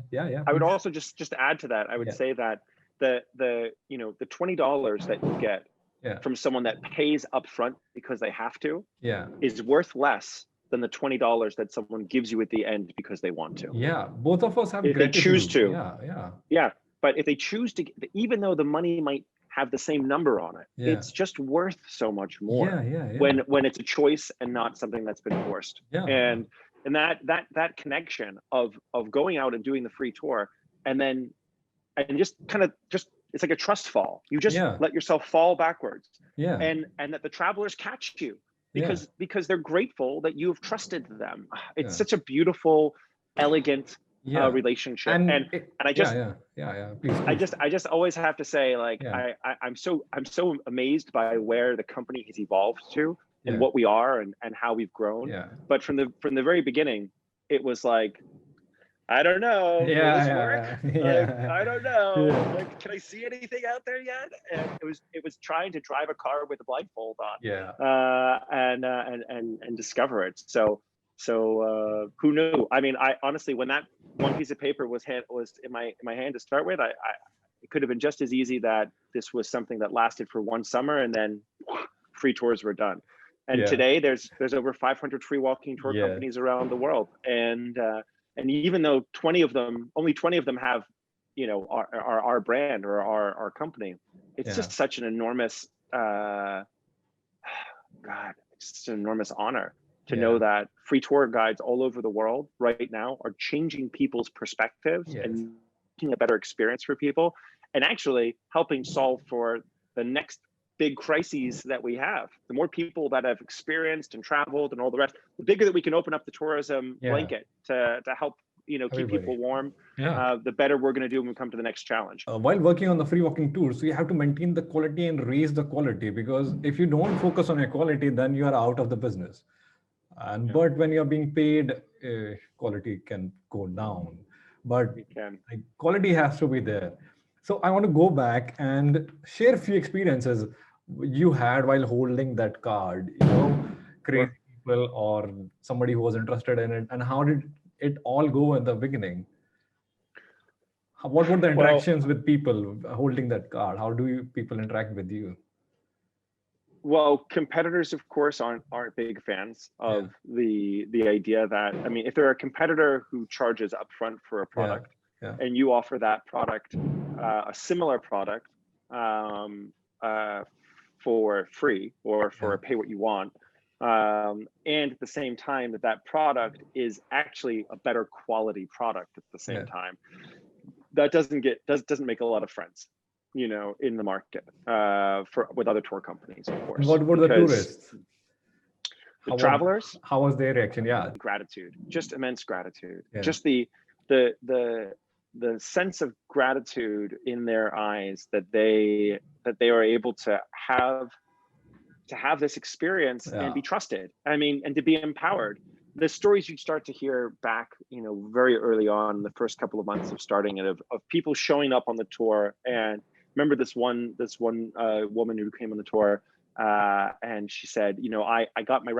I would Please. also just add to that. I would Yeah. say that the you know, the $20 that you get Yeah, from someone that pays upfront because they have to yeah, is worth less than the $20 that someone gives you at the end because they want to. yeah. Both of us have If they choose gratitude. to. Yeah. Yeah. But if they choose to, even though the money might have the same number on it, Yeah. it's just worth so much more Yeah. when it's a choice and not something that's been forced. Yeah. And that connection of going out and doing the free tour, and then just kind of it's like a trust fall. You just Yeah. let yourself fall backwards, Yeah. and that the travelers catch you Yeah. because they're grateful that you have trusted them. It's Yeah. such a beautiful, elegant Yeah. relationship, and I just yeah. Please. I just always have to say, like, Yeah. I'm so amazed by where the company has evolved to and Yeah. what we are and how we've grown. Yeah. But from the very beginning, it was like, I don't know, will this work? Like, I don't know. Yeah. Like, can I see anything out there yet? And it was trying to drive a car with a blindfold on, Yeah. and discover it. So who knew? I mean, I honestly, when that one piece of paper was in my hand to start with, it could have been just as easy that this was something that lasted for one summer and then free tours were done. And Yeah. today there's over 500 free walking tour Yeah. companies around the world, and even though only 20 of them have, you know, our brand or our company, it's just such an enormous God, it's just an enormous honor to know that free tour guides all over the world right now are changing people's perspectives and making a better experience for people, and actually helping solve for the next big crises that we have. The more people that have experienced and traveled and all the rest, the bigger that we can open up the tourism blanket to help, you know, keep people warm, the better we're going to do when we come to the next challenge. While working on the free walking tours, you have to maintain the quality and raise the quality, because if you don't focus on your quality, then you are out of the business. And but when you're being paid, quality can go down, but quality has to be there. So I want to go back and share a few experiences you had while holding that card, you know, crazy people or somebody who was interested in it, and how did it all go in the beginning? What were the interactions with people holding that card? How do people interact with you? Well, competitors, of course, aren't big fans of the idea that, I mean, if they're a competitor who charges upfront for a product and you offer that product, a similar product, for free or for pay what you want, and at the same time that product is actually a better quality product at the same time, that doesn't make a lot of friends, you know, in the market with other tour companies, of course. What about the tourists? The travelers? How was their reaction? Yeah. Gratitude, just immense gratitude. Just the sense of gratitude in their eyes that they are able to have this experience and be trusted. I mean, and to be empowered. The stories you start to hear back, you know, very early on, the first couple of months of starting it, of people showing up on the tour. And remember this one woman who came on the tour, and she said, you know, I got my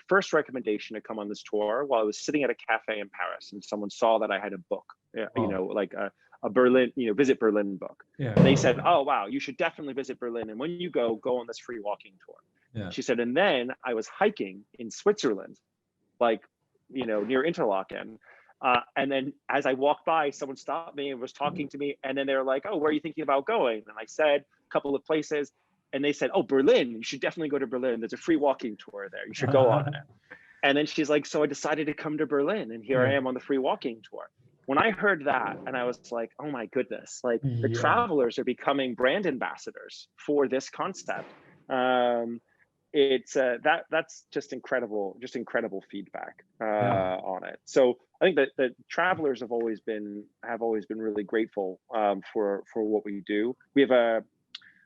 first recommendation to come on this tour while I was sitting at a cafe in Paris, and someone saw that I had a book, you know, like a Berlin, you know, Visit Berlin book. And they said, oh wow, you should definitely visit Berlin, and when you go on this free walking tour. She said, and then I was hiking in Switzerland, like, you know, near Interlaken. And then as I walked by, someone stopped me and was talking to me. And then they were like, oh, where are you thinking about going? And I said a couple of places. And they said, oh, Berlin, you should definitely go to Berlin. There's a free walking tour there. You should go on it. And then she's like, so I decided to come to Berlin. And here I am on the free walking tour. when I heard that, and I was like, oh my goodness, like the travelers are becoming brand ambassadors for this concept. It's that's just incredible feedback on it. So I think that the travelers have always been really grateful for what we do. We have a,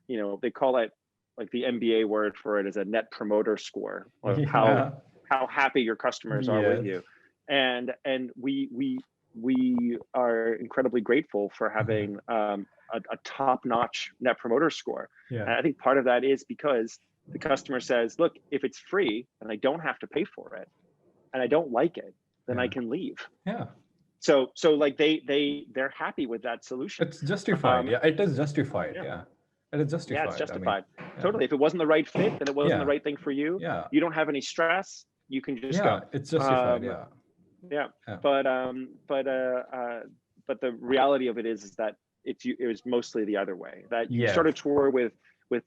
you know, they call it, like the MBA word for it is a net promoter score of how happy your customers are with you, and we are incredibly grateful for having a top-notch net promoter score. And I think part of that is because the customer says, look, if it's free and I don't have to pay for it and I don't like it, then I can leave. So like they're happy with that solution. It's justified. It is justified. It is justified. Yeah, it's justified. I mean, totally. If it wasn't the right fit, then it wasn't the right thing for you. You don't have any stress. You can just go. It's justified. But the reality of it is that it was mostly the other way. That you start a tour with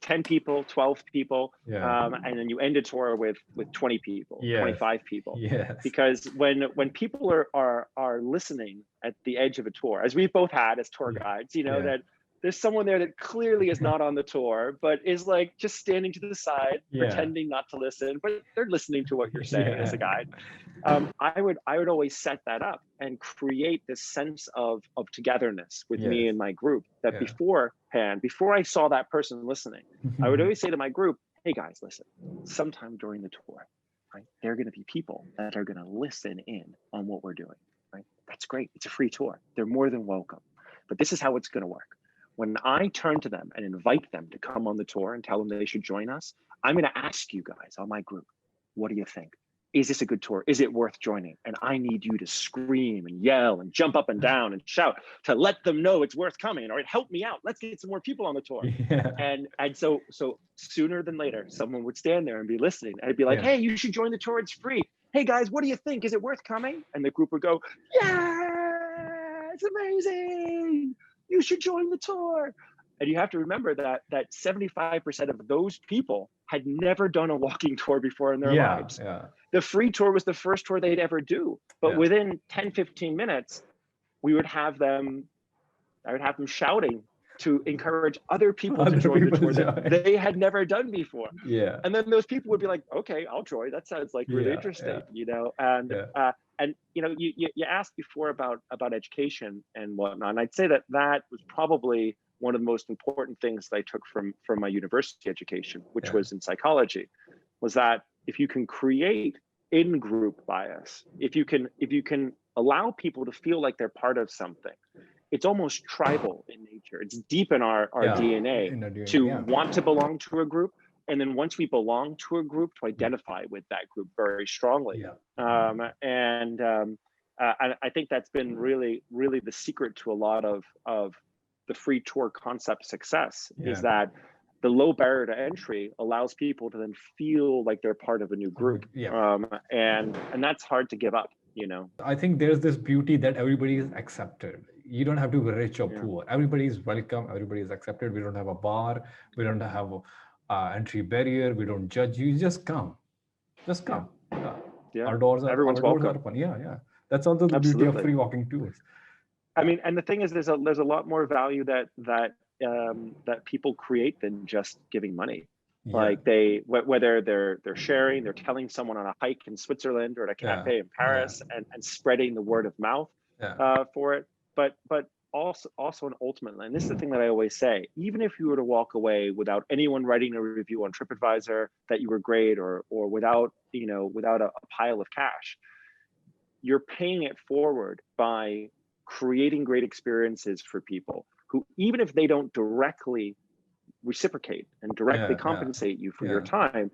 10 people, 12 people, and then you end a tour with 20 people, 25 people. Because when people are listening at the edge of a tour, as we've both had as tour guides, you know, that there's someone there that clearly is not on the tour, but is like just standing to the side, pretending not to listen, but they're listening to what you're saying as a guide. I would always set that up and create this sense of togetherness with me and my group, that beforehand, before I saw that person listening, I would always say to my group, hey guys, listen, sometime during the tour, right, there are going to be people that are going to listen in on what we're doing, right? That's great. It's a free tour. They're more than welcome. But this is how it's going to work. When I turn to them and invite them to come on the tour and tell them they should join us, I'm going to ask you guys on my group, what do you think? Is this a good tour? Is it worth joining? And I need you to scream and yell and jump up and down and shout to let them know it's worth coming. All right, help me out. Let's get some more people on the tour. And so sooner than later, someone would stand there and be listening. And I'd be like, hey, you should join the tour. It's free. Hey guys, what do you think? Is it worth coming? And the group would go, yeah, it's amazing. You should join the tour. And you have to remember that 75% of those people had never done a walking tour before in their lives. The free tour was the first tour they'd ever do. But within 10, 15 minutes, I would have them shouting to encourage other people to join the tour that they had never done before. And then those people would be like, okay, I'll join. That sounds like really interesting, you know? And you know, you asked before about education and whatnot. And I'd say that was probably one of the most important things that I took from my university education, which was in psychology, was that if you can create in-group bias, if you can allow people to feel like they're part of something, it's almost tribal in nature. It's deep in our DNA to want to belong to a group. And then once we belong to a group, to identify with that group very strongly. And I think that's been really, really the secret to a lot of the free tour concept success, is that the low barrier to entry allows people to then feel like they're part of a new group. And that's hard to give up, you know. I think there's this beauty that everybody is accepted. You don't have to be rich or poor. Everybody is welcome. Everybody is accepted. We don't have a bar. We don't have entry barrier. We don't judge you. Just come. Our doors are, everyone's welcome. open. That's also the beauty of free walking tours. I mean, and the thing is, there's a lot more value that people create than just giving money. Like whether they're sharing, they're telling someone on a hike in Switzerland or at a cafe in Paris and spreading the word of mouth for it. But also and ultimately, and this is the thing that I always say, even if you were to walk away without anyone writing a review on TripAdvisor that you were great, or without a pile of cash, you're paying it forward by creating great experiences for people who, even if they don't directly reciprocate and directly compensate you for your time,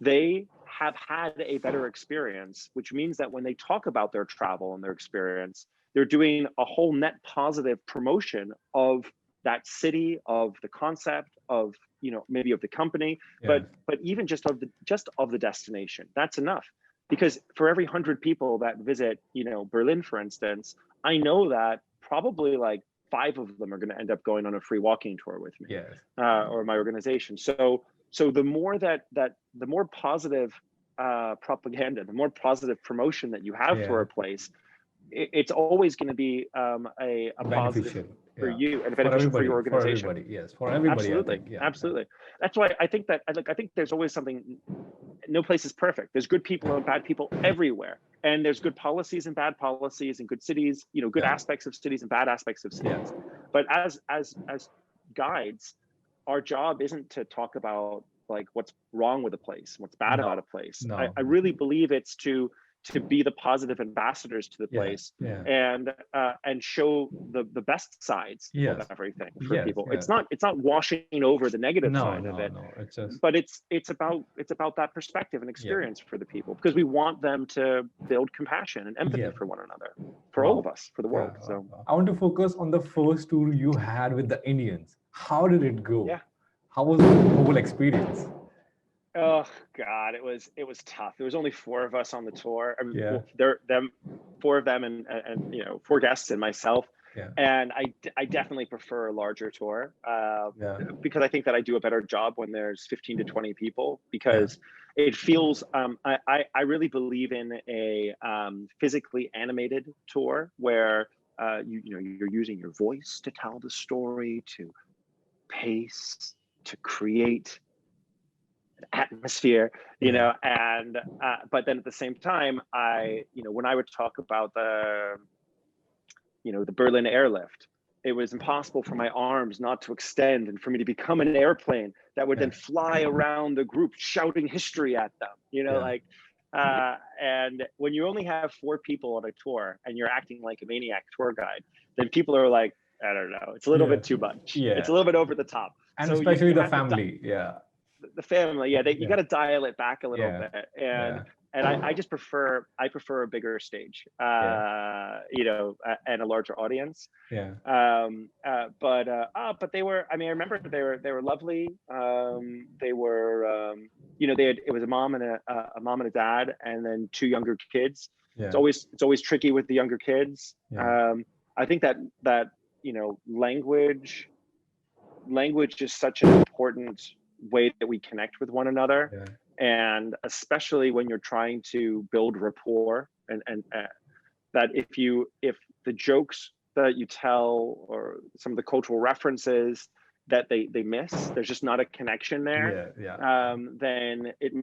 they have had a better experience, which means that when they talk about their travel and their experience, they're doing a whole net positive promotion of that city, of the concept, of, you know, maybe of the company, but even just of the destination. That's enough. Because for every 100 people that visit, you know, Berlin, for instance, I know that probably like 5 of them are going to end up going on a free walking tour with me, or my organization. So the more the more positive propaganda, the more positive promotion that you have for a place, it's always going to be a positive for you and beneficial for your organization. For everybody, yes, for everybody. Absolutely, absolutely. That's why I think that I think there's always something. No place is perfect. There's good people and bad people everywhere, and there's good policies and bad policies, and good cities. Good aspects of cities and bad aspects of cities. But as guides, our job isn't to talk about like what's wrong with a place, what's bad about a place. I really believe it's to be the positive ambassadors to the place and show the best sides of everything for people. It's not washing over the negative side of it. It's just... But it's about that perspective and experience for the people, because we want them to build compassion and empathy for one another, for all of us, for the world. So I want to focus on the first tour you had with the Indians. How did it go? How was the whole experience? Oh God, it was tough. There was only 4 of us on the tour. I mean, well, 4 of them and 4 guests and myself. And I definitely prefer a larger tour because I think that I do a better job when there's 15 to 20 people, because it feels I really believe in a physically animated tour where you're using your voice to tell the story, to pace, to create atmosphere, and but then at the same time, when I would talk about the Berlin airlift, it was impossible for my arms not to extend and for me to become an airplane that would then fly around the group shouting history at them, and when you only have 4 people on a tour and you're acting like a maniac tour guide, then people are like, I don't know, it's a little bit too much. It's a little bit over the top. And so especially the family. The family, you got to dial it back a little bit, and I just prefer a bigger stage, and a larger audience. But they were. I mean, I remember they were lovely. They were, it was a mom and a dad, and then 2 younger kids. It's always tricky with the younger kids. I think that language is such an important way that we connect with one another, and especially when you're trying to build rapport, and that if the jokes that you tell or some of the cultural references that they miss, there's just not a connection there, then it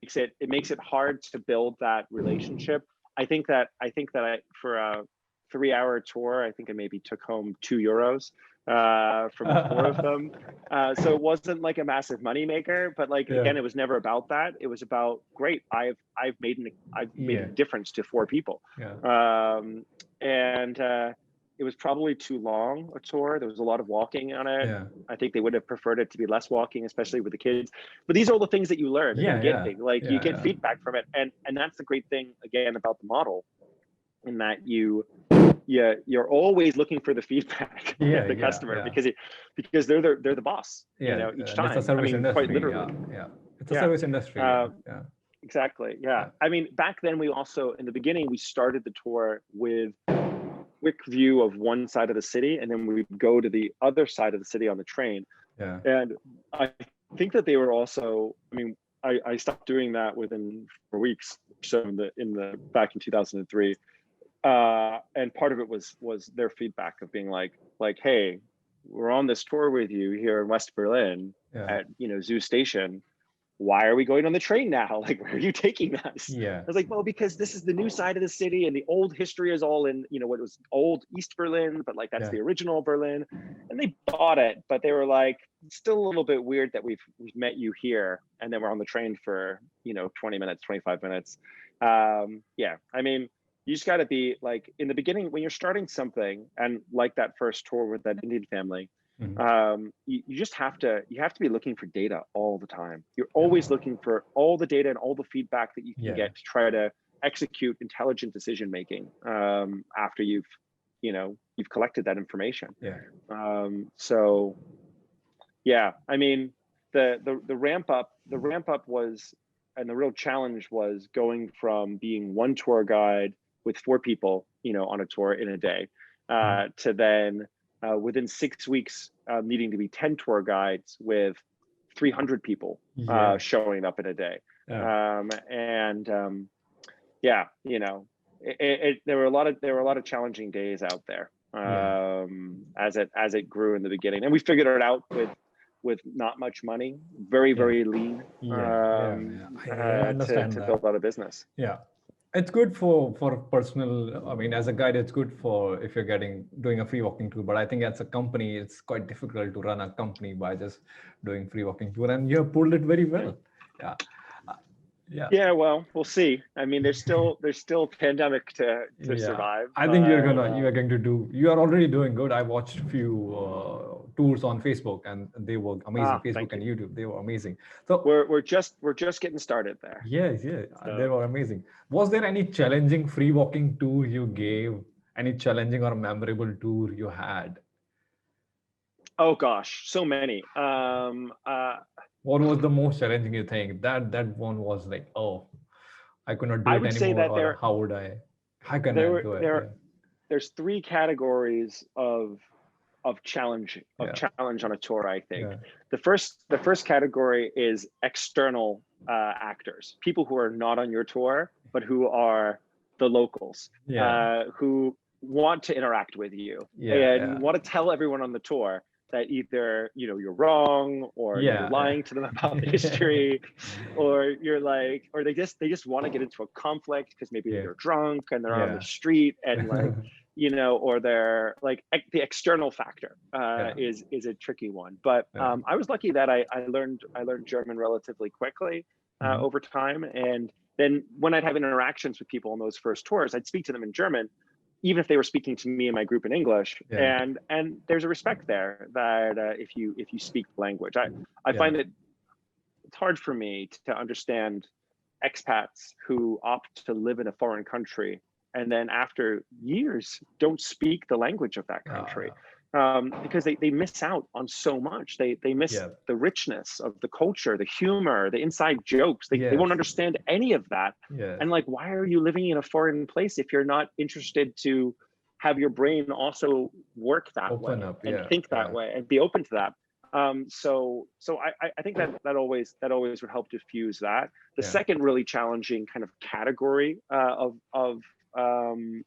makes it hard to build that relationship. I think that for a 3-hour tour, I think I maybe took home €2 from 4 of them. So it wasn't like a massive moneymaker, but again, it was never about that. It was about, great, I've made a difference to 4 people. And it was probably too long a tour. There was a lot of walking on it. I think they would have preferred it to be less walking, especially with the kids. But these are all the things that you learn in the beginning. You get feedback from it, and that's the great thing again about the model, in that you're always looking for the feedback of the customer, because they're the boss, each time. It's a service industry. Quite literally. It's a service industry. Exactly. I mean, back then we also, in the beginning, we started the tour with quick view of one side of the city, and then we would go to the other side of the city on the train. And I think that they were also, I mean, I stopped doing that within 4 weeks. So back in 2003. And part of it was their feedback of being like, hey, we're on this tour with you here in West Berlin at Zoo Station. Why are we going on the train now? Like, where are you taking us? I was like, well, because this is the new side of the city, and the old history is all in what was old East Berlin, but that's the original Berlin. And they bought it, but they were like, it's still a little bit weird that we've met you here, and then we're on the train for 20 minutes, 25 minutes. I mean, you just got to be like, in the beginning when you're starting something, and like that first tour with that Indian family, you just have to be looking for data all the time. You're always looking for all the data and all the feedback that you can get to try to execute intelligent decision making after you've collected that information. So I mean, the ramp up was, and the real challenge was going from being one tour guide with 4 people, on a tour in a day, to then within 6 weeks needing to be 10 tour guides with 300 people showing up in a day. there were a lot of challenging days out there as it grew in the beginning, and we figured it out with not much money, very lean, I understand to that. build out a business. Yeah, it's good for personal. I mean, as a guide, it's good for if you're doing a free walking tour. But I think as a company, it's quite difficult to run a company by just doing free walking tour, and you have pulled it very well. Yeah. Yeah, well, we'll see. I mean, there's still pandemic to survive. I think you are already doing good. I watched a few tours on Facebook, and they were amazing. Facebook and YouTube, they were amazing. So we're just getting started there. Yes, they were amazing. Was there any challenging free walking tour you gave? Any challenging or memorable tour you had? Oh gosh, so many. What was the most challenging you think? That one was like, oh, I could not do it anymore. How would I? How can I do it? There's three categories of challenge on a tour. I think the first category is external actors, people who are not on your tour but who are the locals, who want to interact with you and want to tell everyone on the tour that either you're wrong, or you're lying to them about the history, or they just want to get into a conflict because maybe they're drunk and they're on the street and or they're like the external factor is a tricky one. But I was lucky that I learned German relatively quickly over time, and then when I'd have interactions with people on those first tours, I'd speak to them in German, even if they were speaking to me and my group in English. And there's a respect there that if you speak the language, I find that it's hard for me to understand expats who opt to live in a foreign country and then after years don't speak the language of that country, because they miss out on so much. They miss the richness of the culture, the humor, the inside jokes. They won't understand any of that. And like, why are you living in a foreign place if you're not interested to have your brain also work that way and think that way and be open to that? So I think that always would help diffuse that. The second really challenging kind of category of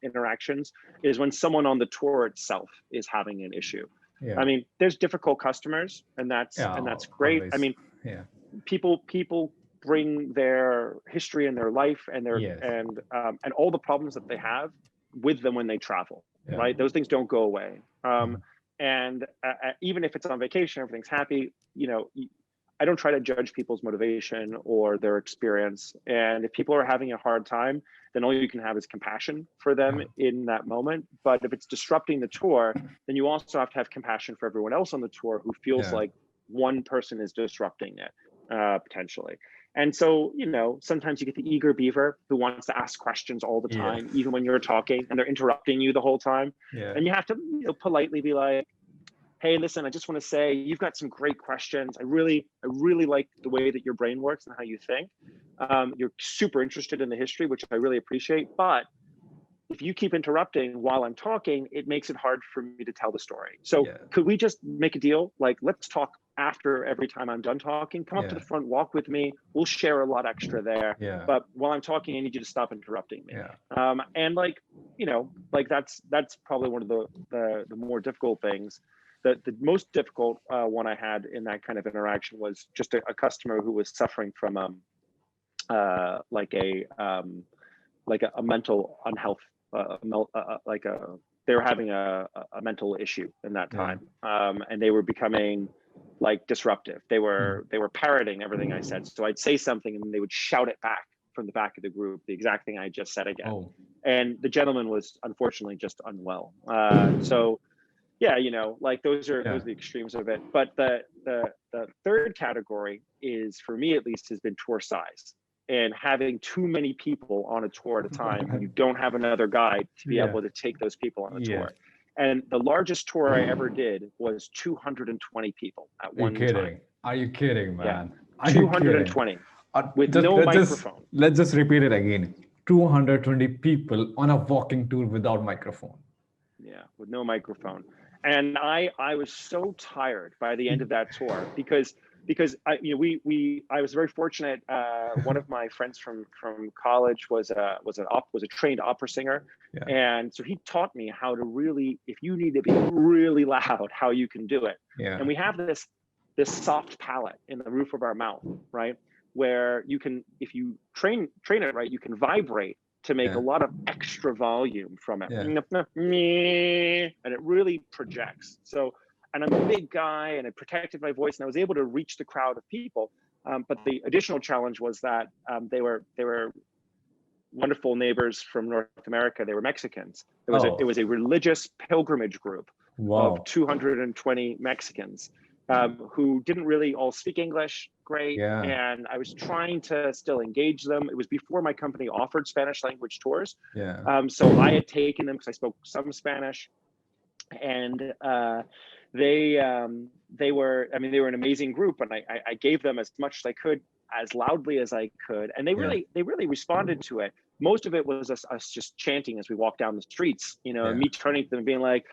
interactions is when someone on the tour itself is having an issue. I mean, there's difficult customers, and that's great. Always. I mean, people bring their history and their life and their and all the problems that they have with them when they travel. Right? Those things don't go away. And even if it's on vacation, everything's happy. I don't try to judge people's motivation or their experience. And if people are having a hard time, then all you can have is compassion for them in that moment. But if it's disrupting the tour, then you also have to have compassion for everyone else on the tour who feels like one person is disrupting it, potentially. And so, sometimes you get the eager beaver who wants to ask questions all the time, even when you're talking, and they're interrupting you the whole time. And you have to politely be like, hey, listen, I just want to say you've got some great questions. I really like the way that your brain works and how you think. You're super interested in the history, which I really appreciate. But if you keep interrupting while I'm talking, it makes it hard for me to tell the story. So could we just make a deal? Like, let's talk after every time I'm done talking. Come up to the front, walk with me. We'll share a lot extra there. But while I'm talking, I need you to stop interrupting me. And that's probably one of the more difficult things. The most difficult one I had in that kind of interaction was just a customer who was suffering from like a mental unhealth, they were having a mental issue in that time, and they were becoming like disruptive. They were parroting everything I said. So I'd say something and they would shout it back from the back of the group, the exact thing I just said again. And the gentleman was unfortunately just unwell. So like those are the extremes of it. But the third category is, for me at least, has been tour size, and having too many people on a tour at a time when you don't have another guide to be able to take those people on a tour. And the largest tour I ever did was 220 people at one time. Are you kidding, man? 220 with no microphone. Let's just repeat it again. 220 people on a walking tour without microphone. Yeah, with no microphone. And I was so tired by the end of that tour, because because I was very fortunate. One of my friends from college was a trained opera singer, and so he taught me how to really, if you need to be really loud, how you can do it. And we have this soft palate in the roof of our mouth, right, where you can, if you train it right, you can vibrate to make a lot of extra volume from it, and it really projects. So, and I'm a big guy, and it protected my voice, and I was able to reach the crowd of people. But the additional challenge was that they were wonderful neighbors from North America. They were Mexicans. It was a religious pilgrimage group of 220 Mexicans who didn't really all speak English great. And I was trying to still engage them. It was before my company offered Spanish language tours. So I had taken them because I spoke some Spanish, and they were an amazing group, and I gave them as much as I could, as loudly as I could, and they really responded to it. Most of it was us just chanting as we walked down the streets, me turning to them and being like,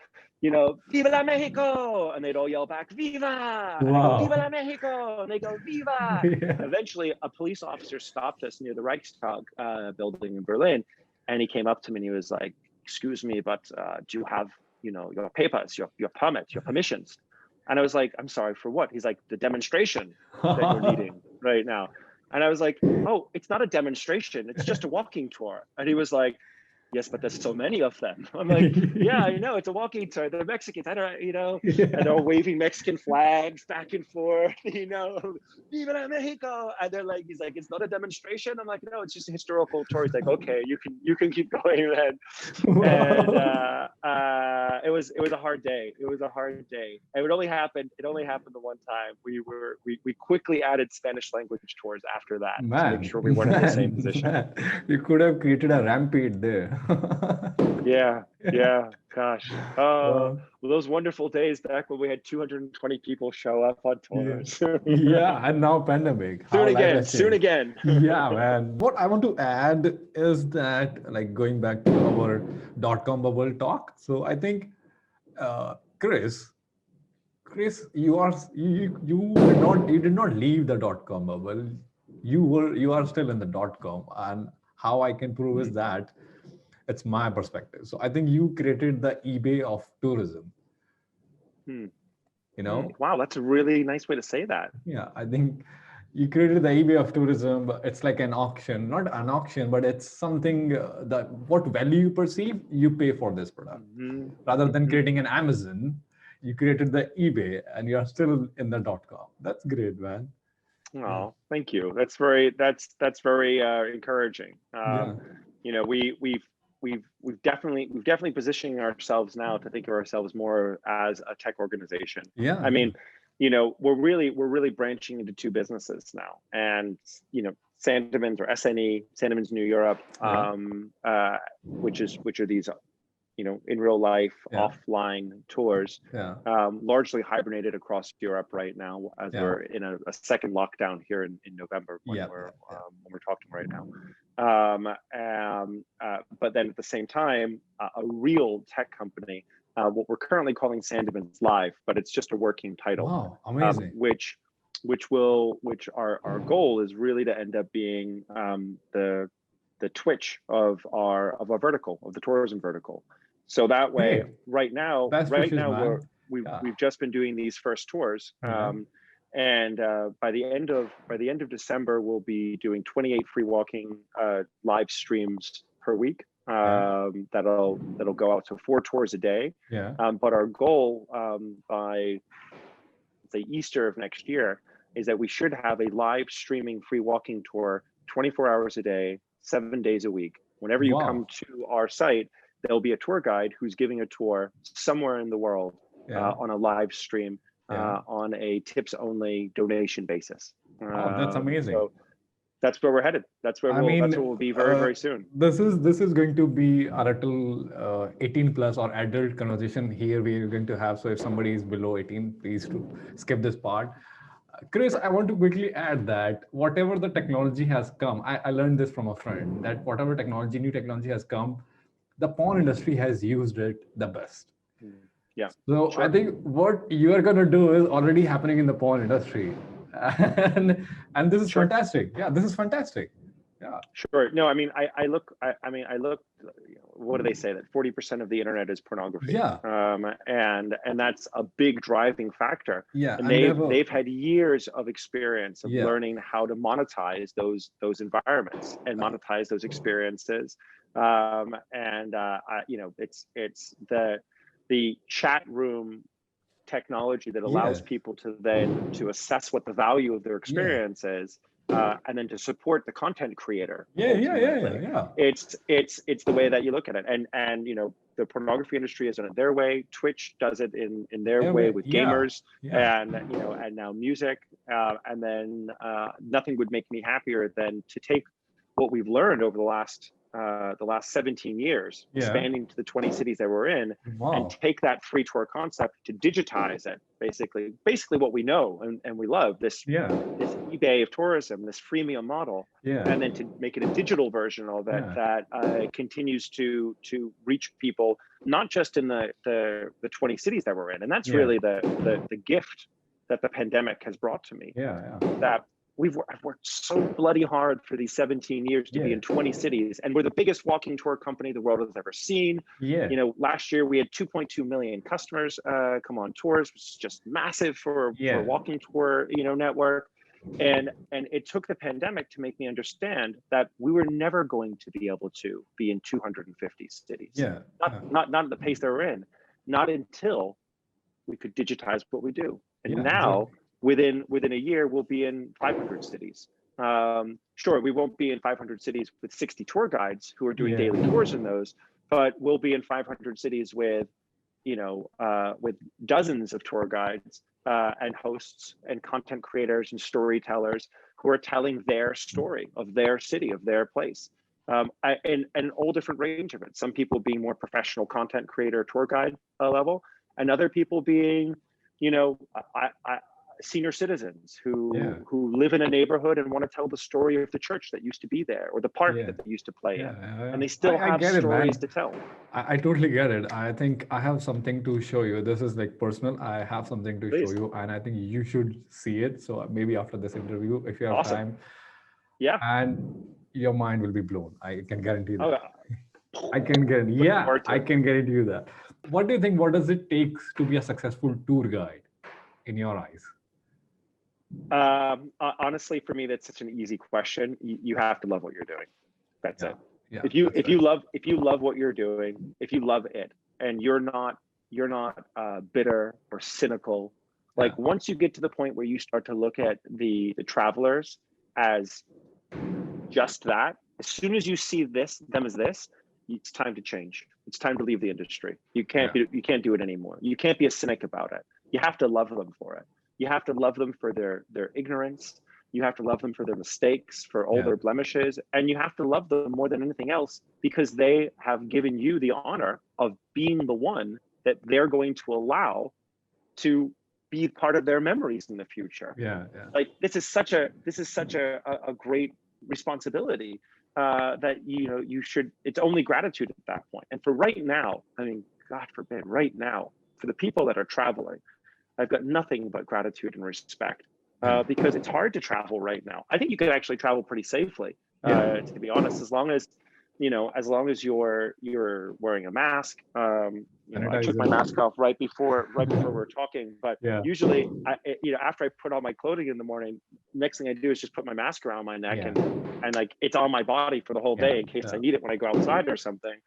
Viva la Mexico, and they'd all yell back, Viva, and I go, Viva la Mexico, and they go, Viva. Eventually a police officer stopped us near the Reichstag building in Berlin, and he came up to me and he was like, excuse me, but do you have your papers, your permits, your permissions? And I was like, I'm sorry, for what? He's like, the demonstration that you're leading right now. And I was like, oh, it's not a demonstration, it's just a walking tour. And he was like, yes, but there's so many of them. I'm like, yeah, I know, it's a walking tour. They're Mexicans, I don't, and they're all waving Mexican flags back and forth, Viva la Mexico. And they're like, he's like, it's not a demonstration. I'm like, no, it's just a historical tour. He's like, okay, you can keep going then. And it was a hard day. It was a hard day. And it only happened the one time. We quickly added Spanish language tours after that to make sure we weren't in the same position. You could have created a rampage there. Gosh. Well, those wonderful days back when we had 220 people show up on tours. And now pandemic. Soon again. Yeah, man. What I want to add is that, like, going back to our .com bubble talk. So I think, Chris, you did not leave the .com bubble. You are still in the .com, and how I can prove is that it's my perspective. So I think you created the eBay of tourism. Wow, that's a really nice way to say that. Yeah, I think you created the eBay of tourism. It's like an auction, not an auction, but it's something that what value you perceive, you pay for this product. Rather than creating an Amazon, you created the eBay, and you're still in the .com. That's great, man. Oh, thank you. That's very encouraging. We've definitely positioning ourselves now to think of ourselves more as a tech organization. I mean, we're really branching into two businesses now, and Sandemans or SNE, Sandemans New Europe, which are these in real life offline tours, largely hibernated across Europe right now, as we're in a second lockdown here in November when we're talking right now. But then at the same time, a real tech company, what we're currently calling Sandemans Live, but it's just a working title. Wow, amazing. Which our goal is really to end up being the Twitch of our vertical, of the tourism vertical. So that way, right now we've just been doing these first tours, and by the end of December, we'll be doing 28 free walking live streams per week. That'll go out to 4 tours a day. But our goal by say Easter of next year is that we should have a live streaming free walking tour 24 hours a day, 7 days a week. Whenever you come to our site, there'll be a tour guide who's giving a tour somewhere in the world on a live stream on a tips only donation basis. That's amazing. So that's where we're headed. That's where we'll be very, very soon. This is going to be a little 18 plus or adult conversation here we're going to have. So if somebody is below 18, please to skip this part. Chris, I want to quickly add that whatever the technology has come, I learned this from a friend, that whatever new technology has come, the porn industry has used it the best. Yeah. So I think what you are going to do is already happening in the porn industry. And this is Sure. fantastic. Yeah, this is fantastic. Yeah. Sure. No, I mean, I look, I look, what do they say, that 40% of the internet is pornography? Yeah. And that's a big driving factor. Yeah. And And they have they've had years of experience of Yeah. learning how to monetize those environments and monetize those experiences. You know, it's the chat room technology that allows Yeah. people to then to assess what the value of their experience is, and then to support the content creator. Ultimately. It's the way that you look at it, and you know, the pornography industry has done it their way. Twitch does it in their way with gamers, and you know, and now music, and then nothing would make me happier than to take what we've learned over the last 17 years, expanding to the 20 cities that we're in, and take that free tour concept to digitize it. Basically what we know and we love, this eBay of tourism, this freemium model, and then to make it a digital version of it that continues to reach people, not just in the 20 cities that we're in. And that's really the gift that the pandemic has brought to me. That I've worked so bloody hard for these 17 years to be in 20 cities, and we're the biggest walking tour company the world has ever seen. You know, last year we had 2.2 million customers come on tours, which is just massive for a walking tour, you know, network. And it took the pandemic to make me understand that we were never going to be able to be in 250 cities. Not at the pace that we're in, not until we could digitize what we do. And now, within a year, we'll be in 500 cities. Sure, we won't be in 500 cities with 60 tour guides who are doing daily tours in those, but we'll be in 500 cities with, you know, with dozens of tour guides and hosts and content creators and storytellers who are telling their story of their city, of their place. And all different range of it. Some people being more professional content creator, tour guide level, and other people being, you know, senior citizens who live in a neighborhood and want to tell the story of the church that used to be there, or the park that they used to play in, and they still have stories to tell. I totally get it. I think I have something to show you. This is like personal. I have something to show you, and I think you should see it. So maybe after this interview, if you have time, and your mind will be blown. I can guarantee that. I can guarantee. I can guarantee you that. What do you think? What does it take to be a successful tour guide, in your eyes? Honestly, for me, that's such an easy question. You have to love what you're doing. That's it. If you love what you're doing, if you love it, and you're not bitter or cynical, like once you get to the point where you start to look at the travelers as just that, as soon as you see them as this, it's time to change. It's time to leave the industry. You can't do it anymore. You can't be a cynic about it. You have to love them for it. You have to love them for their ignorance. You have to love them for their mistakes, for all their blemishes. And you have to love them more than anything else because they have given you the honor of being the one that they're going to allow to be part of their memories in the future. Like this is such a great responsibility that, you know, you should, it's only gratitude at that point. And for right now, I mean, God forbid, right now, for the people that are traveling, I've got nothing but gratitude and respect because it's hard to travel right now. I think you can actually travel pretty safely, to be honest, as long as you're wearing a mask. You know, I took my mask off right before we were talking, but usually, after I put on my clothing in the morning, next thing I do is just put my mask around my neck and like it's on my body for the whole day in case I need it when I go outside or something.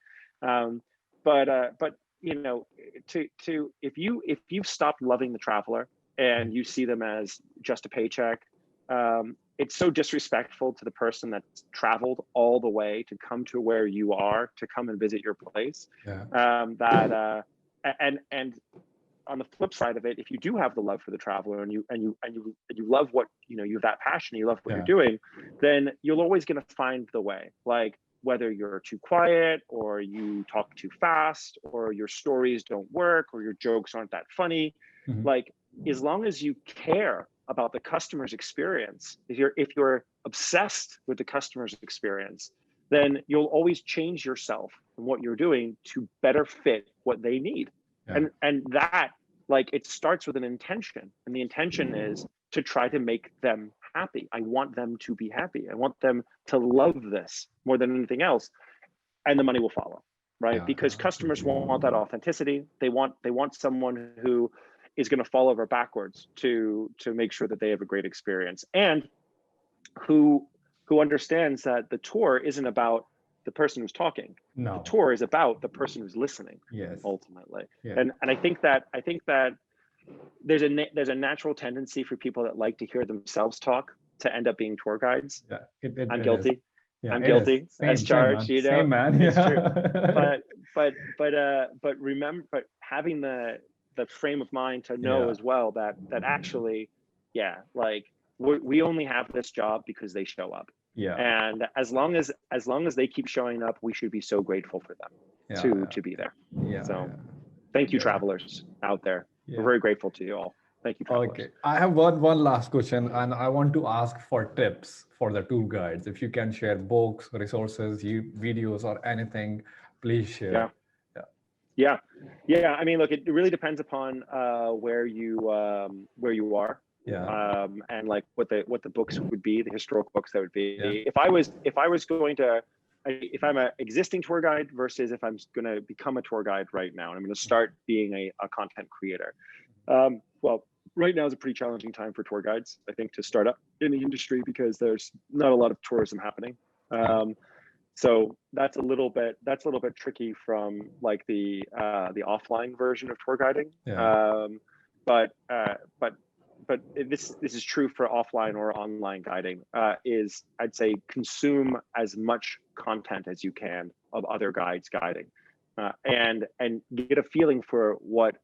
But you know, if you've stopped loving the traveler and you see them as just a paycheck, it's so disrespectful to the person that's traveled all the way to come to where you are to come and visit your place. And on the flip side of it, if you do have the love for the traveler and you love what, you know, you have that passion, you love what you're doing, then you're always going to find the way. Like whether you're too quiet or you talk too fast or your stories don't work or your jokes aren't that funny, like as long as you care about the customer's experience, if you're obsessed with the customer's experience, then you'll always change yourself and what you're doing to better fit what they need. And that, like, it starts with an intention, and the intention is to try to make them happy. I want them to be happy. I want them to love this more than anything else, and the money will follow, right? Because customers want that authenticity. They want someone who is going to fall over backwards to make sure that they have a great experience, and who understands that the tour isn't about the person who's talking. No. The tour is about the person who's listening. Yes. Ultimately. Yeah. And I think that there's a natural tendency for people that like to hear themselves talk to end up being tour guides. Yeah, I'm guilty. Yeah, I'm guilty as charged. Same, you know, same, man. It's true. Yeah. But remember, but having the frame of mind to know as well that actually, like we only have this job because they show up. Yeah. And as long as they keep showing up, we should be so grateful for them to be there. Yeah. So thank you, travelers out there. Yeah. We're very grateful to you all. Thank you, travelers. Okay. I have one last question, and I want to ask for tips for the tour guides. If you can share books, resources, videos, or anything, please share. Yeah. I mean, look, it really depends upon where you are. Yeah. And like what the books would be, the historical books that would be. Yeah. If I'm an existing tour guide versus if I'm going to become a tour guide right now, and I'm going to start being a content creator. Well, right now is a pretty challenging time for tour guides, I think, to start up in the industry because there's not a lot of tourism happening. So that's a little bit tricky from like the offline version of tour guiding. Yeah. But this is true for offline or online guiding. Is I'd say consume as much content as you can of other guides guiding, and get a feeling for what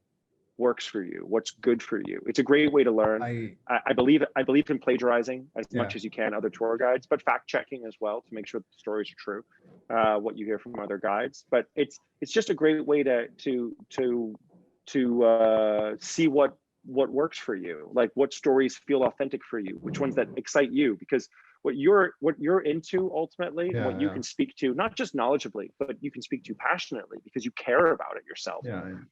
works for you, what's good for you. It's a great way to learn. I believe in plagiarizing as much as you can other tour guides, but fact checking as well to make sure the stories are true, what you hear from other guides. But it's just a great way to see what works for you, like what stories feel authentic for you, which ones that excite you, because what you're into ultimately, what you can speak to, not just knowledgeably, but you can speak to passionately because you care about it yourself.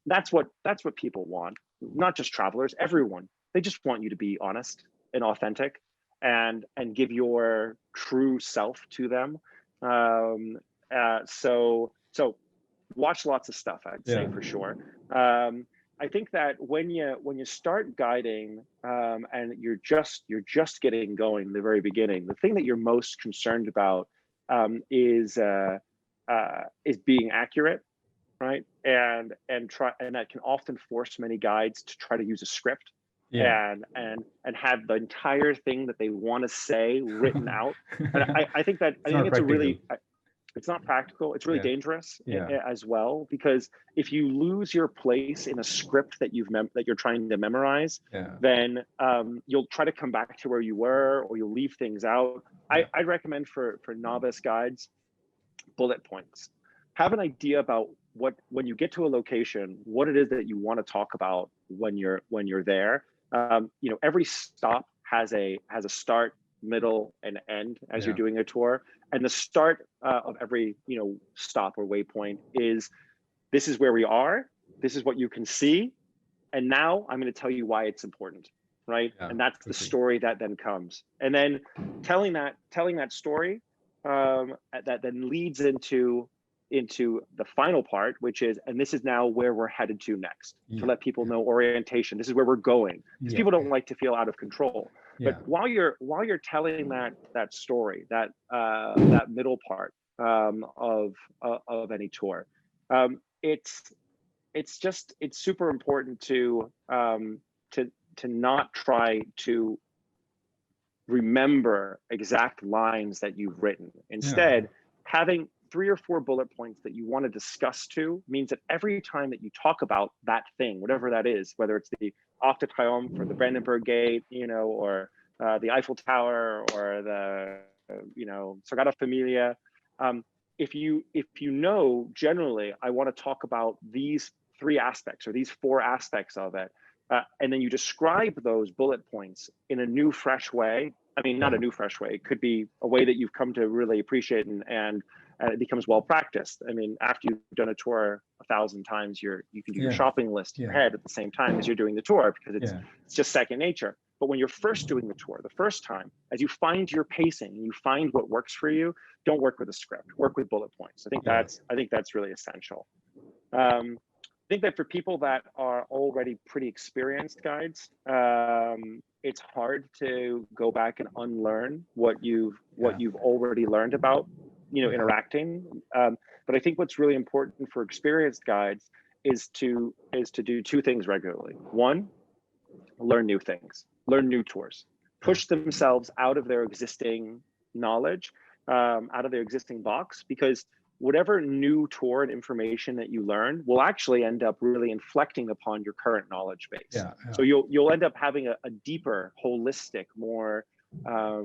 That's what people want, not just travelers, everyone. They just want you to be honest and authentic and give your true self to them. So watch lots of stuff, I'd say, for sure. I think that when you start guiding and you're just getting going in the very beginning, the thing that you're most concerned about is being accurate, right? And that can often force many guides to try to use a script and have the entire thing that they want to say written out. And I think it's a really it's not practical. It's really dangerous as well, because if you lose your place in a script that you're trying to memorize, then you'll try to come back to where you were, or you'll leave things out. I'd recommend for novice guides, bullet points. Have an idea about when you get to a location, what it is that you want to talk about when you're there. Every stop has a start, middle, and end as you're doing a tour. And the start of every stop or waypoint is, this is where we are, this is what you can see, and now I'm going to tell you why it's important, right? And that's the story that then comes. And then telling that story that then leads into the final part, which is, and this is now where we're headed to next, to let people know orientation. This is where we're going, because people don't like to feel out of control. But while you're telling that story, that middle part of any tour, it's super important to not try to remember exact lines that you've written. Instead, having 3 or 4 bullet points that you want to discuss means that every time that you talk about that thing, whatever that is, whether it's the Arc de Triomphe or the Brandenburg Gate, or the Eiffel Tower or the Sagrada Familia, if you know generally I want to talk about these 3 aspects or these 4 aspects of it, and then you describe those bullet points in a new, fresh way. I mean, not a new, fresh way. It could be a way that you've come to really appreciate and it becomes well practiced. I mean, after you've done a tour 1,000 times, you can do your shopping list in your head at the same time as you're doing the tour, because it's just second nature. But when you're first doing the tour, the first time, as you find your pacing and you find what works for you, don't work with a script, work with bullet points. I think that's really essential. I think that for people that are already pretty experienced guides, it's hard to go back and unlearn what you've already learned about, interacting. But I think what's really important for experienced guides is to do two things regularly. One, learn new things, learn new tours, push themselves out of their existing knowledge, out of their existing box, because whatever new tour and information that you learn will actually end up really inflecting upon your current knowledge base. So you'll end up having a deeper, holistic, more, a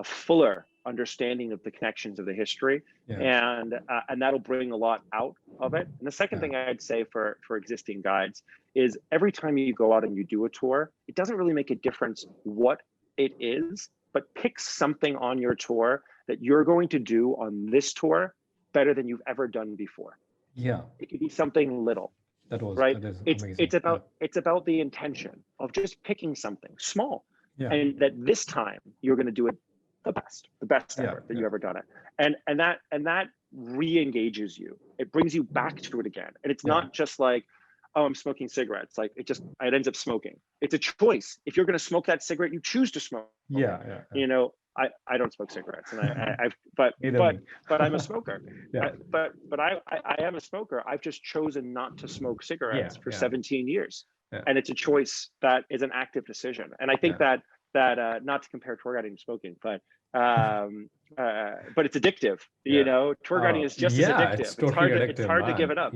fuller understanding of the connections of the history, and that'll bring a lot out of it. And the second thing I'd say for existing guides is every time you go out and you do a tour, it doesn't really make a difference what it is, but pick something on your tour that you're going to do on this tour better than you've ever done before. It could be something little. Right. It's about the intention of just picking something small, and that this time you're going to do it the best ever that you've ever done it, and that re-engages you. It brings you back to it again, and it's not just like, oh, I'm smoking cigarettes. Like it ends up smoking. It's a choice. If you're going to smoke that cigarette, you choose to smoke. I don't smoke cigarettes, and but I'm a smoker. But I am a smoker. I've just chosen not to smoke cigarettes for 17 years, and it's a choice that is an active decision. And I think that not to compare tour guiding to smoking, but it's addictive. Tour guiding is just as addictive. It's totally addictive. It's hard to give it up.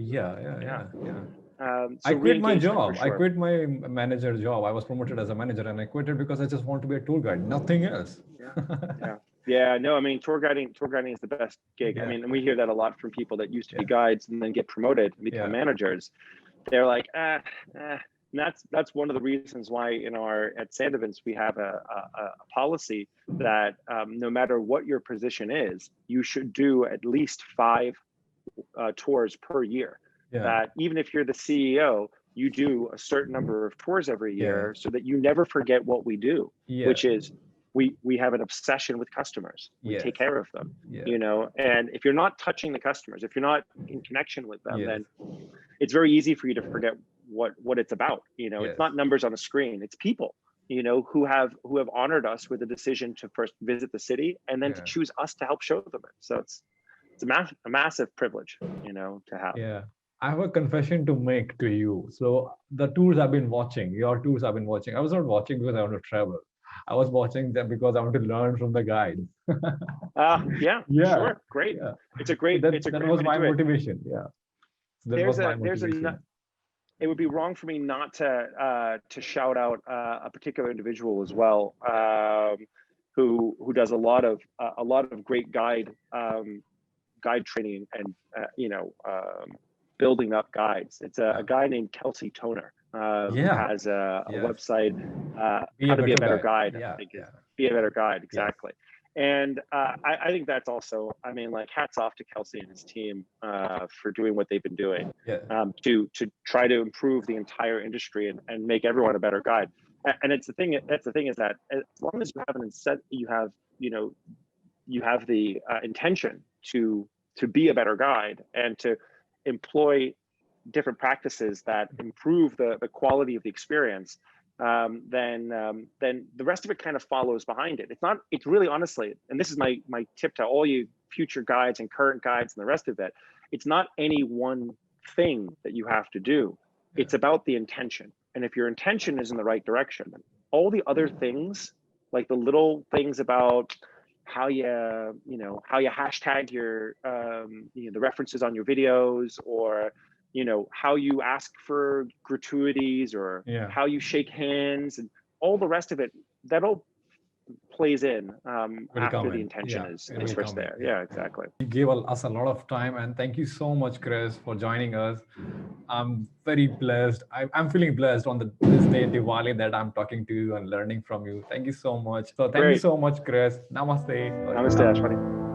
So I quit my job. I quit my manager job. I was promoted as a manager, and I quit it because I just want to be a tour guide, nothing else. No, I mean, tour guiding is the best gig. I mean, and we hear that a lot from people that used to be guides and then get promoted and become managers. They're like, And that's one of the reasons why at SANDEMANs we have a policy that no matter what your position is, you should do at least 5 tours per year. That even if you're the CEO, you do a certain number of tours every year, so that you never forget what we do, which is we have an obsession with customers. We take care of them, and if you're not touching the customers, if you're not in connection with them, then it's very easy for you to forget what it's about. It's not numbers on a screen, it's people, who have honored us with a decision to first visit the city and then to choose us to help show them it. So it's a massive privilege, to have. I have a confession to make to you. So the tours I've been watching, your tours I've been watching, I was not watching because I want to travel. I was watching them because I want to learn from the guides. Sure, great. It's a great. That was my motivation. It would be wrong for me not to shout out a particular individual as well, who does a lot of great guide training and building up guides. It's a guy named Kelsey Toner. Who has a website, How to Be a Better Guide. Be a Better Guide, exactly. And I think that's also, hats off to Kelsey and his team for doing what they've been doing to try to improve the entire industry and make everyone a better guide. And that's the thing is that as long as you have you have the intention to be a better guide and to employ different practices that improve the quality of the experience, then the rest of it kind of follows behind it. It's really honestly, and this is my tip to all you future guides and current guides and the rest of it, it's not any one thing that you have to do. It's about the intention. And if your intention is in the right direction, then all the other things, like the little things about how you hashtag your the references on your videos, or how you ask for gratuities, or how you shake hands, and all the rest of it, that all plays in after the intention is first there. Exactly. You gave us a lot of time, and thank you so much, Chris, for joining us. I'm very blessed. I'm feeling blessed on this day, Diwali, that I'm talking to you and learning from you. Thank you so much. So thank you so much, Chris. Namaste. Namaste, Ashwani.